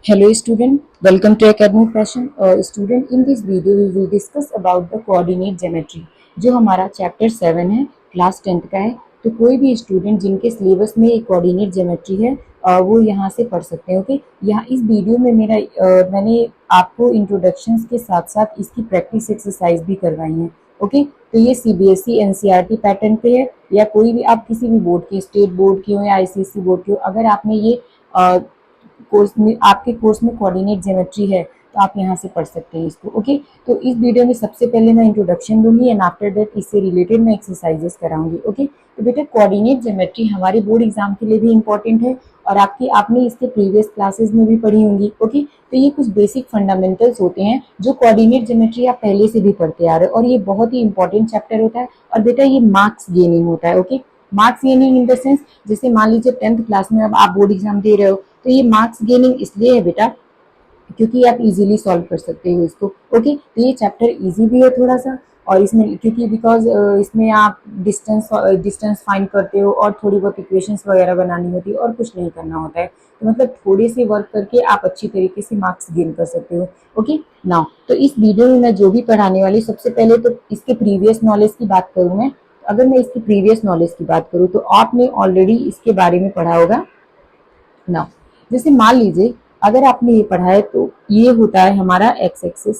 Hello student, welcome to academic passion. Student, in this video we will discuss about the coordinate geometry. जो हमारा chapter 7 है, class 10th का है. तो कोई भी स्टूडेंट जिनके सिलेबस में कोऑर्डिनेट ज्योमेट्री है वो यहाँ से पढ़ सकते हैं. ओके, यहाँ इस वीडियो में मैंने आपको इंट्रोडक्शंस के साथ साथ इसकी प्रैक्टिस एक्सरसाइज भी करवाई है. ओके, तो ये सीबीएसई एनसीईआरटी पैटर्न पे है या कोई भी आप किसी भी बोर्ड के, स्टेट बोर्ड के हो या आईसीएसई बोर्ड के हो, अगर आपने ये कोर्स में, आपके कोर्स में कोऑर्डिनेट ज्योमेट्री है तो आप यहाँ से पढ़ सकते हैं इसको. ओके, तो इस वीडियो में सबसे पहले मैं इंट्रोडक्शन दूंगी एंड आफ्टर दैट इससे रिलेटेड मैं एक्सरसाइजेस कराऊंगी. ओके, तो बेटा कोऑर्डिनेट ज्योमेट्री हमारे बोर्ड एग्जाम के लिए भी इंपॉर्टेंट है और आपने इसके प्रीवियस क्लासेस में भी पढ़ी होंगी. ओके, तो ये कुछ बेसिक फंडामेंटल्स होते हैं जो कोऑर्डिनेट ज्योमेट्री आप पहले से भी पढ़ते आ रहे हो और ये बहुत ही इंपॉर्टेंट चैप्टर होता है. और बेटा ये मार्क्स गेनिंग होता है. Okay, marks gaining in the sense, जैसे मान लीजिए 10th क्लास में अब आप बोर्ड एग्जाम दे रहे हो तो ये मार्क्स गेनिंग इसलिए है बेटा क्योंकि आप इजीली सॉल्व कर सकते हो इसको. ओके, तो ये चैप्टर इजी भी है थोड़ा सा, और इसमें क्योंकि बिकॉज इसमें आप डिस्टेंस फाइंड करते हो और थोड़ी बहुत इक्वेशंस वगैरह बनानी होती है और कुछ नहीं करना होता है. तो मतलब थोड़े से वर्क करके आप अच्छी तरीके से मार्क्स गेन कर सकते हो. ओके, नाउ तो इस वीडियो में मैं जो भी पढ़ाने वाली, सबसे पहले तो इसके प्रीवियस नॉलेज की बात करूँ मैं. अगर मैं इसकी प्रीवियस नॉलेज की बात करूँ तो आपने ऑलरेडी इसके बारे में पढ़ा होगा. नाउ जैसे मान लीजिए अगर आपने ये पढ़ा है तो ये होता है हमारा एक्स एक्सिस.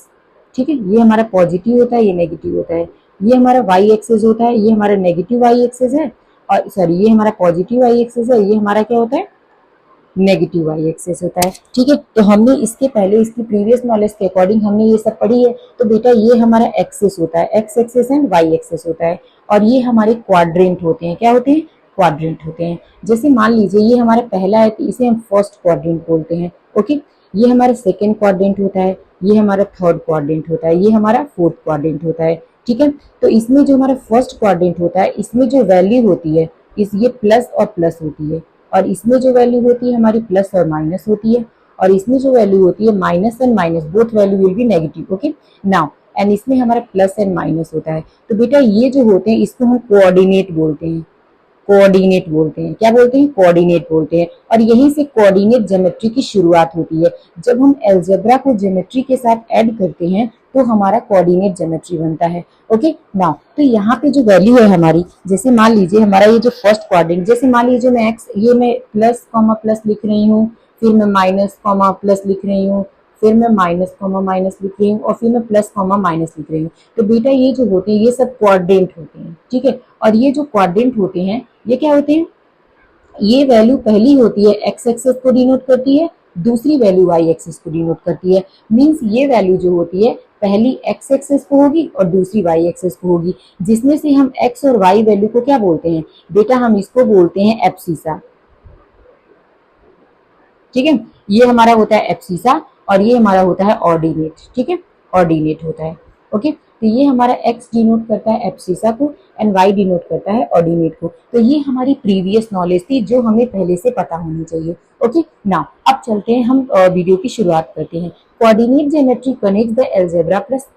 ठीक है, ये हमारा पॉजिटिव होता है, ये नेगेटिव होता है. ये हमारा वाई एक्सिस होता है, ये हमारा नेगेटिव वाई एक्सिस है. और सॉरी, ये हमारा पॉजिटिव वाई एक्सिस है, ये हमारा क्या होता है, नेगेटिव वाई एक्सिस होता है. ठीक है, तो हमने इसके पहले इसकी प्रीवियस नॉलेज के अकॉर्डिंग हमने ये सब पढ़ी है. तो बेटा ये हमारा एक्सिस होता है, x axis and y axis होता है. और ये हमारे क्वाड्रेंट होते हैं. क्या होते हैं, क्वाड्रेंट होते हैं. जैसे मान लीजिए ये हमारा पहला है तो इसे हम फर्स्ट क्वाड्रेंट बोलते हैं. ओके, ये हमारा सेकेंड क्वाड्रेंट होता है, ये हमारा थर्ड क्वाड्रेंट होता है, ये हमारा फोर्थ क्वाड्रेंट होता है. ठीक है, तो इसमें जो हमारा फर्स्ट क्वाड्रेंट होता है इसमें जो वैल्यू होती है ये प्लस और प्लस होती है, और इसमें जो वैल्यू होती है हमारी प्लस और माइनस होती है, और इसमें जो वैल्यू होती है minus and minus both value will be negative. Okay, now and इसमें हमारा प्लस एंड माइनस होता है. तो बेटा ये जो होते हैं इसको हम कोऑर्डिनेट बोलते हैं. कोऑर्डिनेट बोलते हैं. क्या बोलते हैं, कोऑर्डिनेट बोलते हैं. और यहीं से कोऑर्डिनेट ज्योमेट्री की शुरुआत होती है. जब हम अलजेब्रा को ज्योमेट्री के साथ ऐड करते हैं तो हमारा कोऑर्डिनेट ज्योमेट्री बनता है. ओके, नाउ तो यहाँ पे जो वैल्यू है हमारी, जैसे मान लीजिए हमारा ये जो फर्स्ट क्वाड्रेंट, जैसे मान लीजिए मैं एक्स, ये मैं प्लस कॉमा प्लस लिख रही हूँ, फिर मैं माइनस कॉमा प्लस लिख रही हूँ, फिर मैं माइनस कॉमा माइनस लिख रही हूँ, और फिर मैं प्लस कॉमा माइनस लिख रही हूँ. तो बेटा ये जो होते हैं ये सब क्वाड्रेंट होते हैं. ठीक है, और ये जो क्वाड्रेंट होते हैं ये क्या होते हैं, ये वैल्यू पहली होती है एक्स एक्सिस को डिनोट करती है, दूसरी वैल्यू वाई एक्सिस को डिनोट करती है. मींस ये वैल्यू जो होती है पहली एक्स एक्सिस को होगी और दूसरी वाई एक्सिस को होगी, जिसमें से हम एक्स और वाई वैल्यू को क्या बोलते हैं बेटा, हम इसको बोलते हैं एब्सिसा. ठीक है, ये हमारा होता है एब्सिसा और ये हमारा होता है ऑर्डिनेट. ठीक है, ऑर्डिनेट होता है. ओके, तो ये हमारा एक्स डिनोट करता है एब्सिसा को एंड वाई डिनोट करता है ऑर्डिनेट को. तो ये हमारी प्रीवियस नॉलेज थी जो हमें पहले से पता होनी चाहिए. ओके, नाउ अब चलते हैं, हम वीडियो की शुरुआत करते हैं. Coordinate geometry connect the algebra plus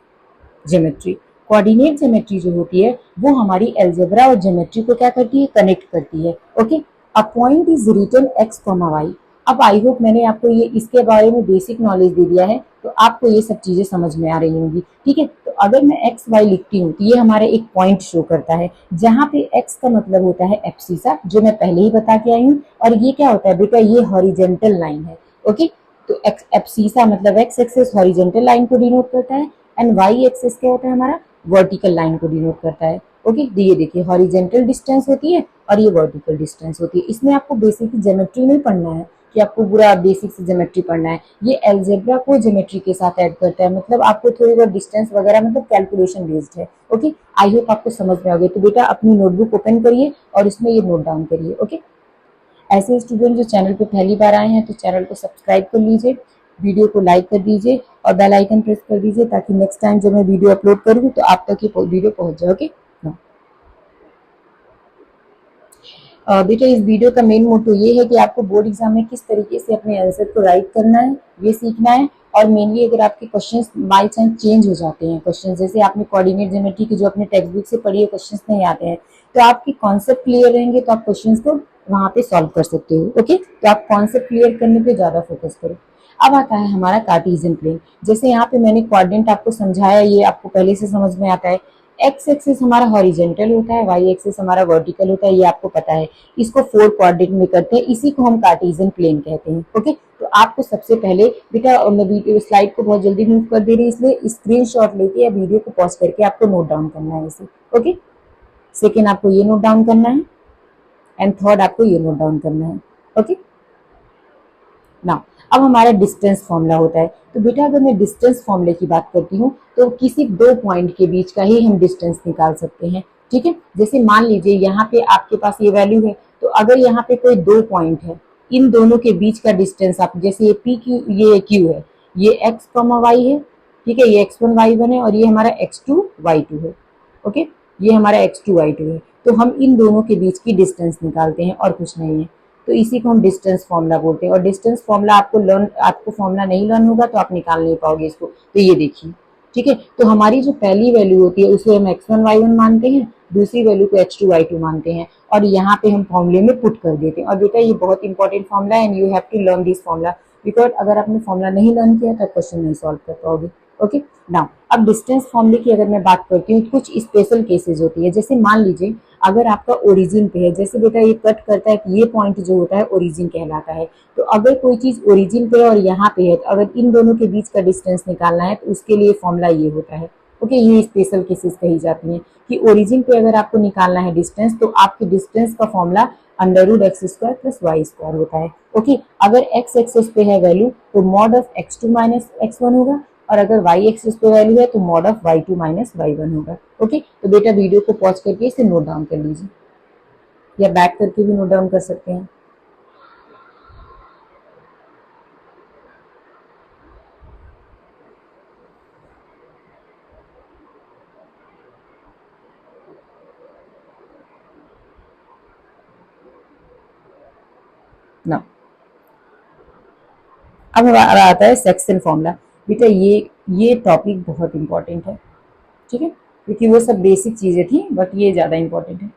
geometry. Coordinate geometry जो होती है वो हमारी अलजेब्रा और ज्योमेट्री को क्या करती है, कनेक्ट करती है. Okay, a point is written x comma y. अब आई होप मैंने आपको ये इसके बारे में बेसिक नॉलेज दे दिया है तो आपको ये सब चीजें समझ में आ रही होंगी. ठीक है, तो अगर मैं एक्स वाई लिखती हूँ तो ये हमारे एक पॉइंट शो करता है जहाँ पे एक्स का मतलब होता है एब्सिसा, जो मैं पहले ही बता के आई हूँ. और ये क्या होता है बेटा, ये हॉरिजेंटल लाइन है. ओके, तो एब्सिसा मतलब एक्स एक्सिस हॉरिजेंटल लाइन को डिनोट करता है एंड वाई एक्सिस क्या होता है हमारा, वर्टिकल लाइन को डिनोट करता है. ओके, तो ये देखिए हॉरिजेंटल डिस्टेंस होती है और ये वर्टिकल डिस्टेंस होती है. इसमें आपको बेसिक ज्योमेट्री नहीं पढ़ना है कि आपको पूरा बेसिक से ज्योमेट्री पढ़ना है, ये अलजेब्रा को ज्योमेट्री के साथ ऐड करता है. मतलब आपको थोड़ी बहुत डिस्टेंस वगैरह मतलब कैलकुलेशन बेस्ड है. ओके, आई होप आपको समझ में आ गया. तो बेटा अपनी नोटबुक ओपन करिए और इसमें ये नोट डाउन करिए. ओके, ऐसे स्टूडेंट जो चैनल पे पहली बार आए हैं तो चैनल को सब्सक्राइब कर लीजिए, वीडियो को लाइक कर दीजिए और बेल आइकन प्रेस कर दीजिए ताकि नेक्स्ट टाइम जब मैं वीडियो अपलोड करूँ तो आप तक ये वीडियो पहुंच जाए. ओके, बेटा इस वीडियो का मेन मोटो ये है कि आपको बोर्ड एग्जाम में किस तरीके से अपने आंसर को राइट करना है ये सीखना है. और मेनली अगर आपके क्वेश्चंस बाय चांस चेंज हो जाते हैं, क्वेश्चंस जैसे आपने कोऑर्डिनेट ज्योमेट्री की जो अपने टेक्स्ट बुक से पढ़ी है क्वेश्चंस नहीं आते हैं, तो आपके कॉन्सेप्ट क्लियर रहेंगे तो आप क्वेश्चंस को वहां पे सॉल्व कर सकते हो. ओके, तो आप कॉन्सेप्ट क्लियर करने पे ज्यादा फोकस करो. अब आता है हमारा कार्टेशियन प्लेन। जैसे यहाँ पे मैंने कोऑर्डिनेट आपको समझाया, ये आपको पहले से समझ में आता है। एक्स एक्सिस हमारा हॉरिजेंटल होता है, वाई एक्सिस हमारा वर्टिकल होता है, ये आपको पता है। इसको 4 कोऑर्डिनेट में करते हैं, इसी को हम कार्टेशियन प्लेन कहते हैं। ओके, तो आपको सबसे पहले बेटा, मैं वीडियो स्लाइड को बहुत जल्दी मूव कर दे रही हूँ, इसलिए स्क्रीनशॉट लेके या वीडियो को पॉज करके आपको नोट डाउन करना है इसे। ओके, सेकेंड आपको ये नोट डाउन करना है एंड थर्ड आपको ये नोट डाउन करना है। ओके, ना अब हमारा डिस्टेंस फॉर्मूला होता है। तो बेटा अगर मैं डिस्टेंस फॉर्मूले की बात करती हूँ तो किसी दो पॉइंट के बीच का ही हम डिस्टेंस निकाल सकते हैं। ठीक है, जैसे मान लीजिए यहाँ पे आपके पास ये वैल्यू है, तो अगर यहाँ पे कोई दो पॉइंट है, इन दोनों के बीच का डिस्टेंस आप, जैसे ये पी क्यू, ये क्यू है, ये एक्स कॉमा वाई है। ठीक है, ये एक्स वन वाई वन है और ये हमारा एक्स टू वाई टू है। ओके, ये हमारा एक्स टू वाई टू है। तो हम इन दोनों के बीच की डिस्टेंस निकालते हैं और कुछ नहीं है। तो इसी को हम डिस्टेंस फॉर्मूला बोलते हैं। और डिस्टेंस फॉर्मूला आपको फॉर्मूला नहीं लर्न होगा तो आप निकाल नहीं पाओगे इसको। तो ये देखिए, ठीक है, तो हमारी जो पहली वैल्यू होती है उसे हम एक्स वन वाई वन मानते हैं, दूसरी वैल्यू को एक्स टू वाई टू मानते हैं और यहाँ पे हम फॉर्मूले में पुट कर देते हैं। और बेटा ये बहुत इंपॉर्टेंट फॉर्मूला है and you have to learn this formula, because अगर आपने फॉर्मूला नहीं लर्न किया तो क्वेश्चन नहीं सॉल्व कर पाओगे। ओके, नाउ अब डिस्टेंस फॉर्मूले की अगर मैं बात करती हूँ, कुछ स्पेशल केसेस होती है। जैसे मान लीजिए अगर आपका ओरिजिन पे है, जैसे बेटा ये कट करता है कि ये पॉइंट जो होता है ओरिजिन कहलाता है। तो अगर कोई चीज ओरिजिन पे है और यहाँ पे है, तो अगर इन दोनों के बीच का डिस्टेंस निकालना है तो उसके लिए फॉर्मूला ये होता है। ओके, ये स्पेशल केसेस कही जाती हैं कि ओरिजिन पे अगर आपको निकालना है डिस्टेंस, तो आपके डिस्टेंस का formula under root x square plus y square होता है। ओके, अगर एक्स एक्सिस पे है वैल्यू तो mod of x two minus x one होगा, और अगर वाई एक्सिस पे वैल्यू है तो mod of y two minus y one होगा। ओके, तो बेटा वीडियो को पॉज करके इसे नोट डाउन कर लीजिए या बैक करके भी नोट डाउन कर सकते हैं। ना अब हमारा आता है सेक्शन फॉर्मूला। बेटा ये टॉपिक बहुत इंपॉर्टेंट है, ठीक है, क्योंकि वो सब बेसिक चीजें थी बट ये ज्यादा इंपॉर्टेंट है।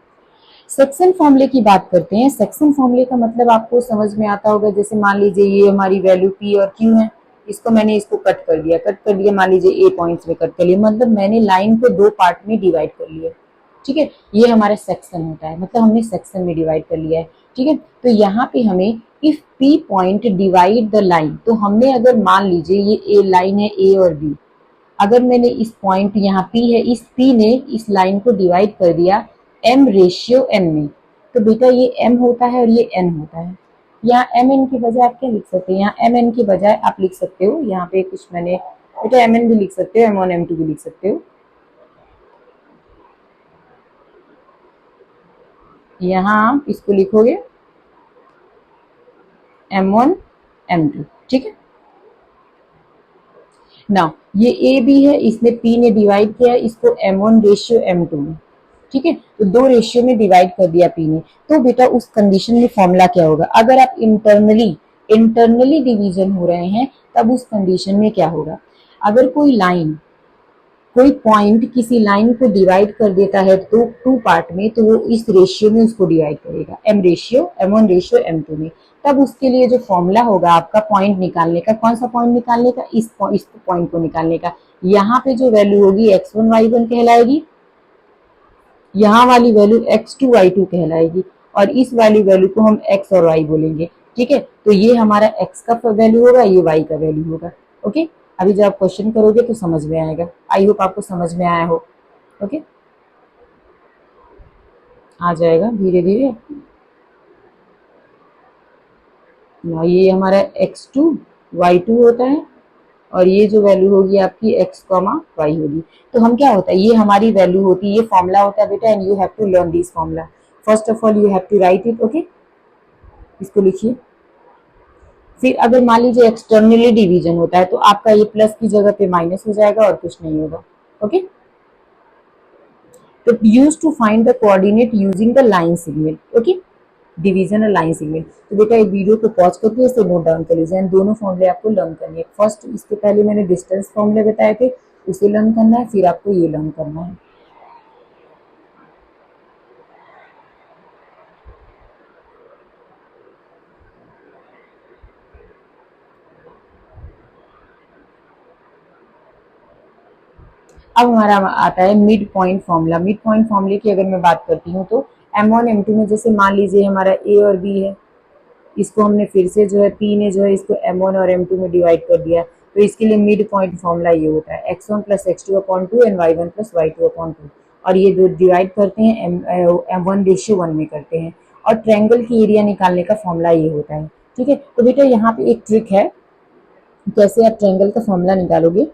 सेक्शन फॉर्मूले की बात करते हैं। सेक्शन फॉर्मूले का मतलब आपको समझ में आता होगा। जैसे मान लीजिए ये हमारी वैल्यू पी और क्यू है, इसको कट कर दिया, मान लीजिए ए पॉइंट्स में कट कर लिया, मतलब मैंने लाइन को दो पार्ट में डिवाइड कर लिया। ठीक है, ये हमारा सेक्शन होता है, मतलब हमने सेक्शन में डिवाइड कर लिया है। ठीक है, तो यहाँ पे हमें if P point divide the line, तो हमने अगर मान लीजिए ये ए लाइन है, ए और बी, अगर मैंने इस पॉइंट यहाँ पी है, इस पी ने इस लाइन को डिवाइड कर दिया एम रेशियो एन में, तो बेटा ये एम होता है और ये एन होता है। यहाँ एम एन की बजाय आप क्या लिख सकते हैं, यहाँ एम एन की बजाय आप लिख सकते हो, यहाँ पे कुछ मैंने, बेटा एम एन भी लिख सकते हो, एम वन एम टू भी लिख सकते हो। यहाँ आप इसको लिखोगे एम वन एम टू। ठीक है, ना ये ए बी है, इसने पी ने डिवाइड किया इसको m one ratio m two में। ठीक है, तो दो रेशियो में डिवाइड कर दिया पी ने। तो बेटा उस कंडीशन में फॉर्मूला क्या होगा, अगर आप इंटरनली डिवीजन हो रहे हैं तब उस कंडीशन में क्या होगा। अगर कोई पॉइंट किसी लाइन को डिवाइड कर देता है तो टू पार्ट में, तो वो इस रेशियो में उसको डिवाइड करेगा, m one ratio m two में। तब उसके लिए जो फॉर्मूला होगा आपका पॉइंट निकालने का, कौन सा पॉइंट निकालने का, इस पॉइंट को निकालने का। यहाँ पे जो वैल्यू होगी एक्स वन वाई वन कहलाएगी, यहाँ वाली value x two y two कहलाएगी, और इस वाली वैल्यू को हम एक्स और वाई बोलेंगे। ठीक है, तो ये हमारा एक्स का वैल्यू होगा, ये वाई का वैल्यू होगा। ओके, अभी जब आप क्वेश्चन करोगे तो समझ में आएगा। आई होप आपको समझ में आया हो। ओके, आ जाएगा धीरे धीरे। ये हमारा एक्स टू वाई टू होता है और ये जो वैल्यू होगी आपकी एक्स कॉमा वाई होगी। तो हम क्या होता है, ये हमारी वैल्यू होती है, ये फॉर्मूला होता है बेटा, and you have to learn this formula. First of all you have to write it. Okay, इसको लिखिए। फिर अगर मान लीजिए एक्सटर्नली डिवीजन होता है तो आपका ये प्लस की जगह पे माइनस हो जाएगा और कुछ नहीं होगा। ओके, तो use to find the coordinate using the line signal. Okay, division और लाइन सिग्नल। तो बेटा एक वीडियो को पॉज करके इसे नोट डाउन कर लीजिए, दोनों फॉर्मूले आपको लर्न करनी है। फर्स्ट इसके पहले मैंने डिस्टेंस फॉर्मूले बताए थे, उसे लर्न करना है, फिर आपको ये लर्न करना है। अब हमारा आता है mid point formula. Mid point फॉर्मूले की अगर मैं बात करती हूँ तो M1 M2 में जैसे मान लीजिए हमारा A और B है, इसको हमने फिर से जो है P ने जो है इसको M1 और M2 में डिवाइड कर दिया, तो इसके लिए मिड पॉइंट फॉर्मूला ये होता है x1 plus x2 upon 2 and y1 plus y2 upon 2। और ये जो डिवाइड करते हैं M1:1 में करते हैं, और ट्रायंगल की एरिया निकालने का फॉर्मूला ये होता है। ठीक है, तो बेटा यहाँ पे एक ट्रिक है, कैसे आप ट्रायंगल का फॉर्मूला निकालोगे।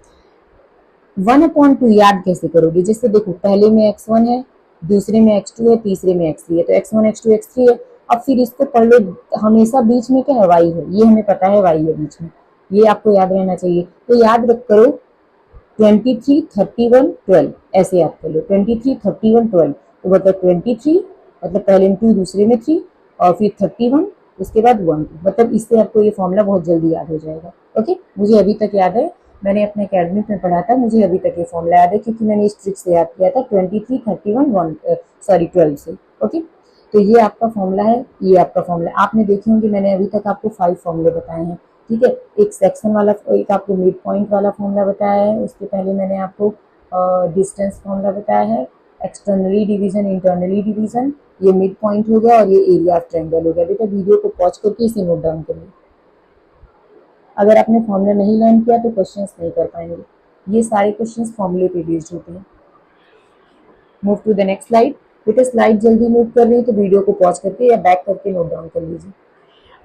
1/2 याद कैसे करोगे, जैसे देखो पहले में x1 है, दूसरे में x2 है, तीसरे में x3 है, तो x1 x2 x3 है। अब फिर इसको पढ़ लो, हमेशा बीच में क्या है, y है, ये हमें पता है y है बीच में, ये आपको याद रहना चाहिए। तो याद रख करो 23 31 12, ऐसे याद कर लो 23 31 12, तो मतलब 23 मतलब पहले में 2 दूसरे में 3 और फिर 31 उसके बाद 1, मतलब इससे आपको ये फॉर्मूला बहुत जल्दी याद हो जाएगा। ओके, मुझे अभी तक याद है, मैंने अपने अकेडमिक में पढ़ा था, मुझे अभी तक ये फॉर्मूला याद है क्योंकि मैंने इस ट्रिक से याद किया था 23 31 12 से। ओके, तो ये आपका फॉर्मूला है, ये आपका फॉर्मूला आपने देखे होंगे, मैंने अभी तक आपको 5 फॉर्मूले बताए हैं। ठीक है, एक सेक्शन वाला, एक आपको मिड पॉइंट वाला फॉर्मूला बताया है, उसके पहले मैंने आपको डिस्टेंस फॉर्मूला बताया है, एक्सटर्नली डिवीजन इंटरनली डिवीजन, ये मिड पॉइंट हो गया, और ये एरिया ऑफ ट्रायंगल हो गया। बेटा वीडियो को पॉज करके इसे नोट डाउन करिए, अगर आपने फॉर्मूला नहीं लर्न किया तो क्वेश्चंस नहीं कर पाएंगे, ये सारे क्वेश्चंस फॉर्मूले पे बेस्ड होते हैं। Move to the next slide. बेटा स्लाइड जल्दी मूव कर रही है तो वीडियो को पॉज करके या बैक करके नोट डाउन कर लीजिए।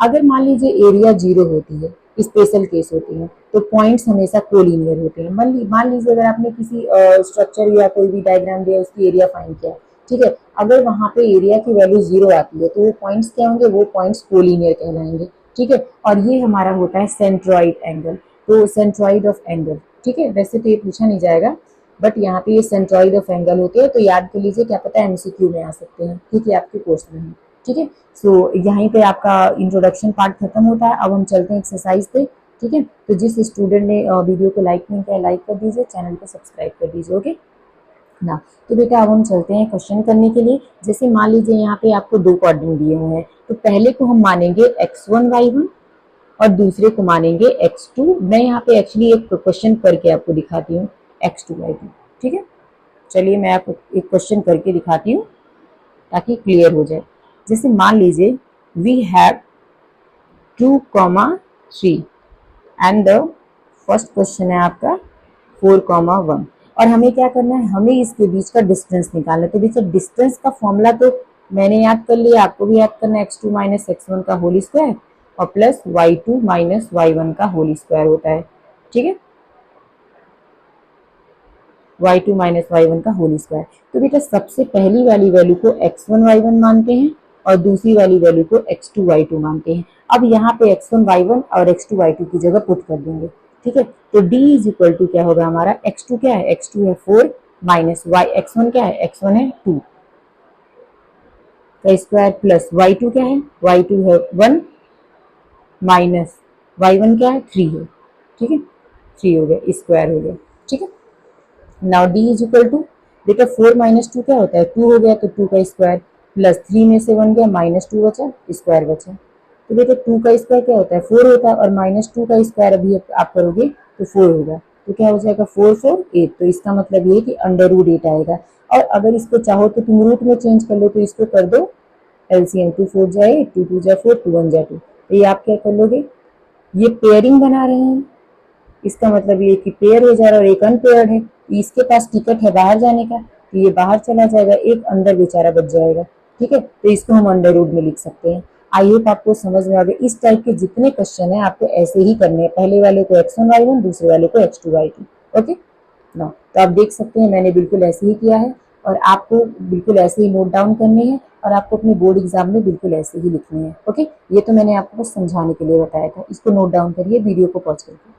अगर मान लीजिए एरिया 0 होती है, स्पेशल केस होती है, तो पॉइंट्स हमेशा कोलिनियर होते हैं। मान लीजिए अगर आपने किसी स्ट्रक्चर या कोई भी डायग्राम दिया, उसकी एरिया फाइंड किया, ठीक है, अगर वहां पे एरिया की वैल्यू 0 आती है तो वो पॉइंट्स क्या होंगे, वो पॉइंट्स कोलिनियर कहलाएंगे। ठीक है, और ये हमारा होता है सेंट्रॉइड एंगल, तो सेंट्रॉइड ऑफ एंगल। ठीक है, वैसे तो ये पूछा नहीं जाएगा, बट यहाँ पे ये सेंट्रॉइड ऑफ एंगल होते हैं, तो याद कर लीजिए, क्या पता है एमसीक्यू में आ सकते हैं क्योंकि आपके कोर्स में है। ठीक है, सो यहीं पे आपका इंट्रोडक्शन पार्ट खत्म होता है। अब हम चलते हैं एक्सरसाइज पे। ठीक है, तो जिस स्टूडेंट ने वीडियो को लाइक नहीं किया, लाइक कर दीजिए, चैनल को सब्सक्राइब कर दीजिए। ओके ना, तो बेटा अब हम चलते हैं क्वेश्चन करने के लिए। जैसे मान लीजिए यहाँ पे आपको 2 कोऑर्डिनेट दिए हुए हैं, तो पहले को हम मानेंगे x1 y1 और दूसरे को मानेंगे x2। मैं यहाँ पे एक्चुअली एक क्वेश्चन करके आपको दिखाती हूँ, x2 y2। ठीक है, चलिए मैं आपको एक क्वेश्चन करके दिखाती हूँ ताकि क्लियर हो जाए। जैसे मान लीजिए we have 2,3 and the first question है आपका 4,1, और हमें क्या करना है, हमें इसके बीच का डिस्टेंस निकालना है। तो बीच डिस्टेंस का फॉर्मूला तो मैंने याद कर लिया, आपको भी याद करना है, x2 माइनस x1 का होल स्क्वायर और प्लस y2 माइनस y1 का होल स्क्वायर होता है। ठीक है, y2 माइनस y1 का होल स्क्वायर। तो बेटा सबसे पहली वाली वैल्यू को x1 y1 मानते हैं और दूसरी वाली वैल्यू को x2 y2 मानते हैं। अब यहाँ पे x1 y1 और x2 y2 की जगह पुट कर देंगे। ठीक है, तो d इज इक्वल टू क्या होगा हमारा, x2 क्या है, x2 है 4 माइनस x1 क्या है, x1 है 2 का स्क्वायर प्लस y2 क्या है, y2 है 1 माइनस y1 क्या है 3 है। ठीक है, 3 हो गया, स्क्वायर हो गया। ठीक है, now D is equal to, बेटा 4 माइनस 2 क्या होता है, 2 हो गया, तो 2 का स्क्वायर प्लस 3 में से 1 गया, माइनस 2 बचा, स्क्वायर बचा। तो बेटा 2 का स्क्वायर क्या होता है, 4 होता है, और माइनस 2 का स्क्वायर अभी आप करोगे तो 4 होगा, तो क्या हो जाएगा 4 4 8। तो इसका मतलब ये कि अंडर रूट 8 आएगा। और अगर इसको चाहो तो तुम रूट में चेंज कर लो, तो इसको कर दो एलसीएम, 2 4 जाए 8, 2 2 जाए 4, 2 1 जाए 2। तो ये आप क्या कर लोगे, ये पेयरिंग बना रहे हैं, इसका मतलब ये कि पेयर हो जा रहा है और एक अनपेयर्ड है, इसके पास टिकट है बाहर जाने का, तो ये बाहर चला जाएगा, एक अंदर बेचारा बच जाएगा। ठीक है, तो इसको हम अंडर रूट में लिख सकते हैं। आई होप आपको समझ में आ गया। इस टाइप के जितने क्वेश्चन है आपको ऐसे ही करने हैं, पहले वाले को x1 y1, दूसरे वाले को x2 y2। ओके ना, तो आप देख सकते हैं मैंने बिल्कुल ऐसे ही किया है, और आपको बिल्कुल ऐसे ही नोट डाउन करने हैं, और आपको अपने बोर्ड एग्जाम में बिल्कुल ऐसे ही लिखने हैं। ओके, ये तो मैंने आपको बस समझाने के लिए बताया था, इसको नोट डाउन करिए वीडियो को पॉज करके।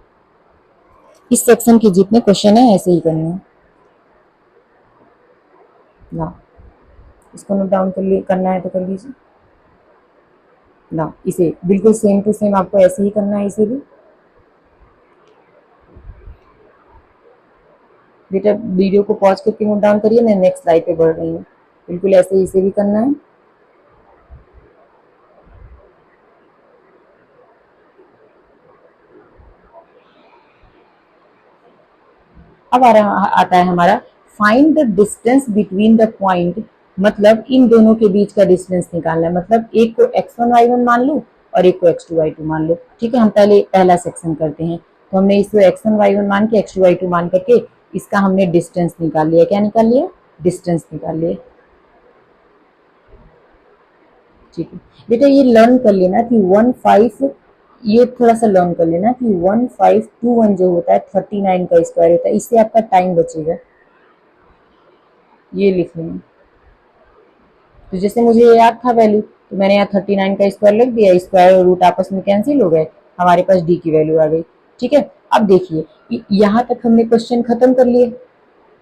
इस सेक्शन के जितने क्वेश्चन है ऐसे ही करने हैं ना, इसको नोट डाउन कर लिए, करना है तो कर लीजिए ना, इसे बिल्कुल सेम टू सेम आपको ऐसे ही करना है, इसे भी। बेटा वीडियो को पॉज करके नोट डाउन करिए, मैं नेक्स्ट स्लाइड पे बढ़ रही हूँ, बिल्कुल ऐसे ही इसे भी करना है। अब आता है हमारा find the distance between the point, मतलब इन दोनों के बीच का डिस्टेंस निकालना है। मतलब एक को x1 y1 मान लो और एक को x2 y2 मान लो। ठीक है, हम पहले पहला सेक्शन करते हैं। तो हमने इसको x1 y1 मान के x2 y2 मान करके इसका हमने डिस्टेंस निकाल लिया। क्या निकाल लिया? डिस्टेंस निकाल लिया। ठीक है बेटा, ये लर्न कर लेना कि 1 5, ये थोड़ा सा लर्न कर लेना कि 1521 जो होता है 39 का स्क्वायर होता है। इससे आपका टाइम बचेगा, ये लिख लेना। तो जैसे मुझे याद था वैल्यू, तो मैंने यहाँ 39 का स्क्वायर लिख दिया, स्क्वायर और रूट आपस में कैंसिल हो गए, हमारे पास डी की वैल्यू आ गई। ठीक है, अब देखिए यहाँ तक हमने क्वेश्चन खत्म कर लिए।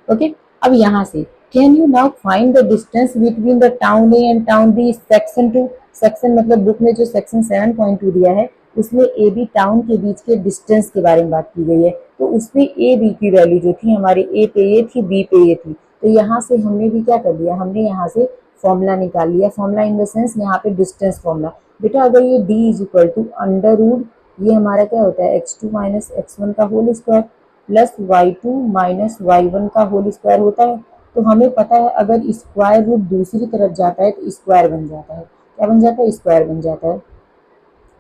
ओके, अब यहाँ से can you now find the distance between the town A and town B section 2। Section मतलब बुक में जो सेक्शन 7.2 दिया है उसमें ए बी टाउन के बीच के डिस्टेंस के बारे में बात की गई है। तो उसमें ए बी की वैल्यू जो थी हमारे ए पे ए थी, बी पे ए थी। तो यहाँ से हमने भी क्या कर लिया, हमने यहाँ से फॉर्मूला निकाल लिया। फॉर्मूला इन द सेंस यहाँ पे डिस्टेंस फॉर्मूला। बेटा अगर ये d is equal to under root, ये हमारा क्या होता है x2 माइनस x1 का whole square plus y2 minus y1 का होल स्क्वायर होता है। तो हमें पता है अगर स्क्वायर रूट दूसरी तरफ जाता है तो स्क्वायर बन जाता है। क्या बन जाता है? स्क्वायर बन जाता है।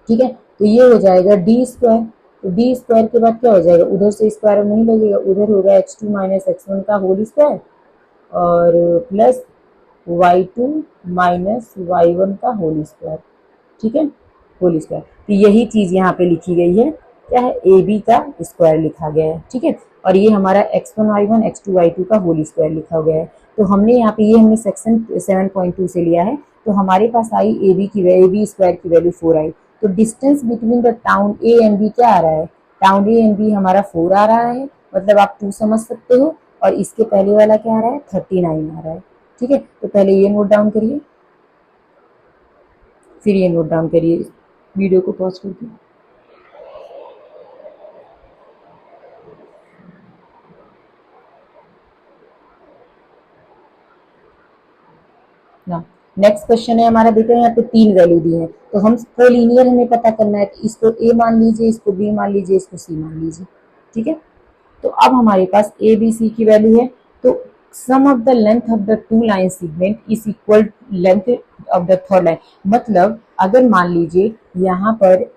ठीक है, तो ये हो जाएगा डी स्क्वायर। तो डी स्क्वायर के बाद क्या हो जाएगा, उधर से स्क्वायर नहीं लगेगा, उधर होगा x2 माइनस x1 का होल स्क्वायर और प्लस y2 माइनस y1 का होल स्क्वायर। ठीक है, होल स्क्वायर। तो यही चीज यहाँ पे लिखी गई है, क्या है, ए बी का स्क्वायर लिखा गया है। ठीक है, और ये हमारा x1 y1 x2 y2 का होल स्क्वायर लिखा गया है। तो हमने यहाँ पे ये हमने सेक्शन 7.2 से लिया है। तो हमारे पास आई ए बी स्क्वायर की वैल्यू 4 आई। तो distance between the town A and B क्या आ रहा है, टाउन ए एंड बी हमारा 4 आ रहा है, मतलब आप 2 समझ सकते हो। और इसके पहले वाला क्या आ रहा है, 39 आ रहा है। ठीक है, तो पहले ये नोट डाउन करिए, फिर ये नोट डाउन करिए, वीडियो को पॉज करके। ना नेक्स्ट क्वेश्चन है हमारा बेटा, यहाँ पे 3 वैल्यू दी है। तो हम कोलिनियर हमें पता करना है कि इसको ए मान लीजिए, इसको बी मान लीजिए, इसको सी मान लीजिए। ठीक है, तो अब हमारे पास ए बी सी की वैल्यू है। तो sum of the length of the two line segment is equal length of the third line. मतलब अगर मान लीजिए यहाँ पर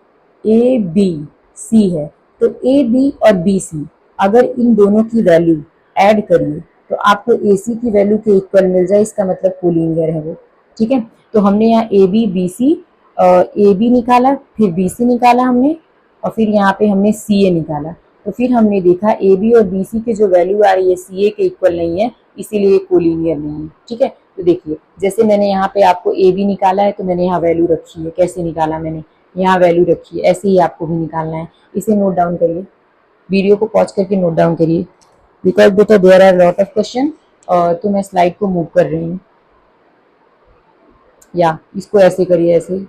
ए बी सी है, तो ए बी और बी सी अगर इन दोनों की वैल्यू ऐड करिए तो आपको ए सी की वैल्यू के इक्वल मिल जाए, इसका मतलब कोलिनियर है वो। ठीक है, तो हमने यहाँ A B B C, A B निकाला, फिर बी सी निकाला हमने, और फिर यहाँ पे हमने सी ए निकाला। तो फिर हमने देखा ए बी और बी सी के जो वैल्यू आ रही है सी ए के इक्वल नहीं है, इसीलिए कोलिनियर नहीं है। ठीक है, तो देखिए जैसे मैंने यहाँ पे आपको ए बी निकाला है तो मैंने यहाँ वैल्यू रखी है। कैसे निकाला मैंने, यहाँ वैल्यू रखी है, ऐसे ही आपको भी निकालना है। इसे नोट डाउन करिए, वीडियो को पॉज करके नोट डाउन करिए, बिकॉज बेटा there are lot of question. और तो मैं स्लाइड को मूव कर रही हूँ, या इसको ऐसे करिए, ऐसे।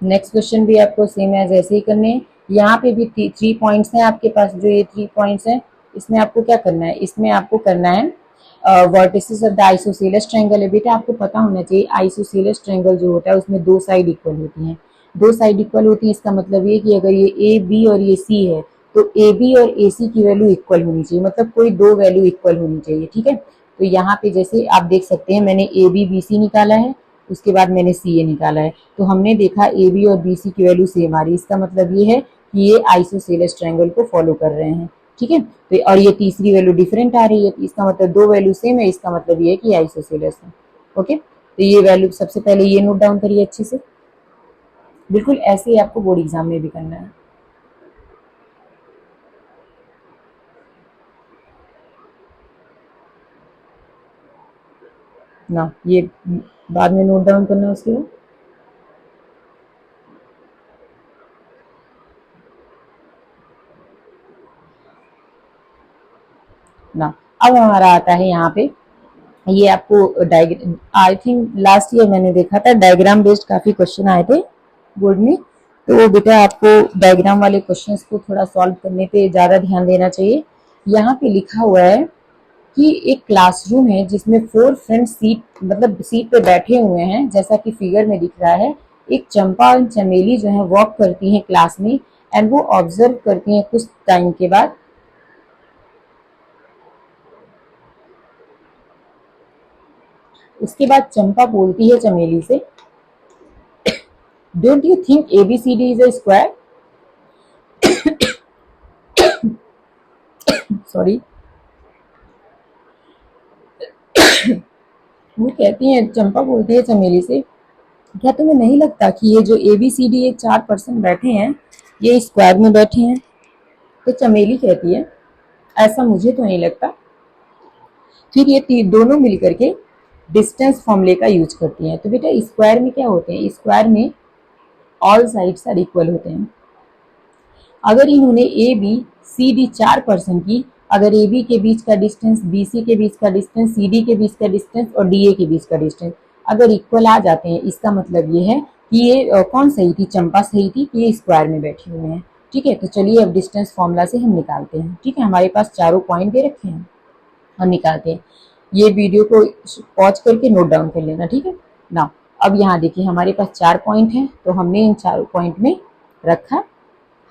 नेक्स्ट क्वेश्चन भी आपको सेम एज ऐसे ही करने हैं। यहाँ पे भी 3 पॉइंट्स हैं आपके पास, जो ये 3 पॉइंट्स हैं इसमें आपको क्या करना है, इसमें आपको करना है vertices of the isosceles triangle है। बेटा आपको पता होना चाहिए आइसोसेलेस ट्रायंगल जो होता है उसमें 2 साइड इक्वल होती हैं। 2 साइड इक्वल होती है, इसका मतलब ये कि अगर ये ए बी और ये सी है तो ए बी और ए सी की वैल्यू इक्वल होनी चाहिए, मतलब कोई 2 वैल्यू इक्वल होनी चाहिए। ठीक है, तो यहाँ पे जैसे आप देख सकते हैं मैंने ए बी बी सी निकाला है, उसके बाद मैंने सी ए निकाला है। तो हमने देखा ए बी और बी सी की वैल्यू सेम आ रही है, इसका मतलब ये है कि ये आइसोसेलेस ट्रायंगल को फॉलो कर रहे हैं। ठीक है, तो और ये तीसरी वैल्यू डिफरेंट आ रही है, तो इसका मतलब 2 वैल्यू सेम है, इसका मतलब ये है कि आइसोसेलेस है। ओके, तो ये वैल्यू सबसे पहले ये नोट डाउन करिए अच्छे से, बिल्कुल ऐसे ही आपको बोर्ड एग्जाम में भी करना है ना। ये बाद में नोट डाउन करना है उसके बाद। ना। अब हमारा आता है यहाँ पे, ये आपको diagram, I think last year मैंने देखा था डायग्राम बेस्ड काफी क्वेश्चन आए थे बोर्ड में, तो बेटा आपको डायग्राम वाले क्वेश्चंस को थोड़ा सॉल्व करने पे ज्यादा ध्यान देना चाहिए। यहाँ पे लिखा हुआ है कि एक क्लासरूम है जिसमें 4 फ्रेंड्स सीट मतलब सीट पे बैठे हुए हैं, जैसा कि फिगर में दिख रहा है। एक चंपा और चमेली जो है वॉक करती हैं क्लास में, एंड वो ऑब्जर्व करती हैं कुछ टाइम के बाद। उसके बाद चंपा बोलती है चमेली से, don't you think ABCD is a square? Sorry. वो कहती है, चंपा बोलती है चमेली से, क्या तुम्हें नहीं लगता कि ये जो एबीसीडी ये 4 पर्सन बैठे हैं ये स्क्वायर में बैठे हैं? तो चमेली कहती है, ऐसा मुझे तो नहीं लगता। फिर ये दोनों मिलकर के डिस्टेंस फॉर्मूले का यूज करती हैं। तो बेटा स्क्वायर में क्या होते हैं, स्क्वायर में ऑल साइड्स आर इक्वल होते हैं। अगर इन्होंने A B C D 4 person की, अगर ए बी के बीच का डिस्टेंस, बी सी के बीच का डिस्टेंस, सी डी के बीच का डिस्टेंस और डी ए के बीच का डिस्टेंस अगर इक्वल आ जाते हैं, इसका मतलब ये है कि ये कौन सही थी, चंपा सही थी कि ये स्क्वायर में बैठे हुए हैं। ठीक है, तो चलिए अब डिस्टेंस फॉर्मूला से हम निकालते हैं। ठीक है, हमारे पास चारों पॉइंट दे रखे हैं और निकालते हैं। ये वीडियो को पॉज करके नोट डाउन कर लेना। ठीक है ना। अब यहाँ देखिए हमारे पास 4 पॉइंट हैं, तो हमने इन चारों पॉइंट में रखा।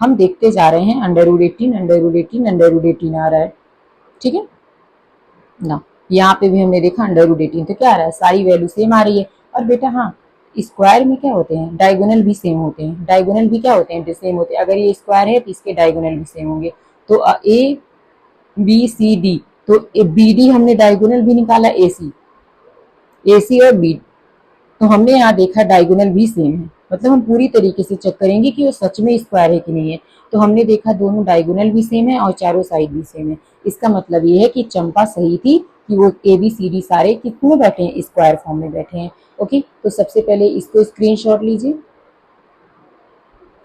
हम देखते जा रहे हैं, अंडर रूट 18 अंडर रूट 18 आ रहा है। ठीक है ना। यहाँ पे भी हमने देखा अंडर रूट 18, तो क्या आ रहा है, सारी वैल्यू सेम आ रही है। और बेटा हाँ, स्क्वायर में क्या होते हैं, डायगोनल भी सेम होते हैं। डायगोनल भी क्या होते हैं, सेम होते हैं। अगर ये स्क्वायर है तो इसके डायगोनल भी सेम होंगे। तो ए बी सी डी, तो बी डी हमने डायगोनल भी निकाला, ए सी और बी, तो हमने यहाँ देखा डायगोनल भी सेम है। मतलब हम पूरी तरीके से चेक करेंगे कि वो सच में स्क्वायर है कि नहीं है। तो हमने देखा दोनों डायगोनल भी सेम है और चारों साइड भी सेम है। इसका मतलब ये है कि चंपा सही थी कि वो ए बी सी डी सारे कितने बैठे हैं, स्क्वायर फॉर्म में बैठे हैं। ओके, तो सबसे पहले इसको स्क्रीनशॉट लीजिए,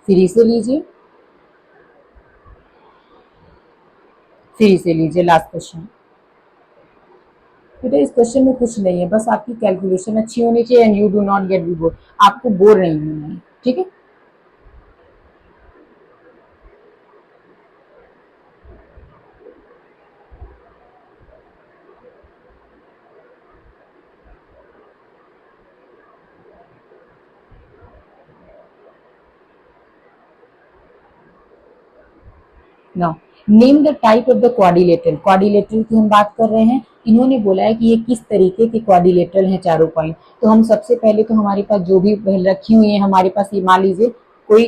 फिर इसे लीजिए, फिर इसे लीजिए, लास्ट क्वेश्चन। बेटा इस क्वेश्चन में कुछ नहीं है, बस आपकी कैलकुलेशन अच्छी होनी चाहिए and you do not get be bore, आपको बोर नहीं होना है। ठीक है, now name the type of the quadrilateral. Quadrilateral की हम बात कर रहे हैं। इन्होंने बोला है कि ये किस तरीके के क्वाड्रिलेटरल हैं चारों पॉइंट। तो हम सबसे पहले तो हमारे पास जो भी रखी हुई है, हमारे पास ये मान लीजिए कोई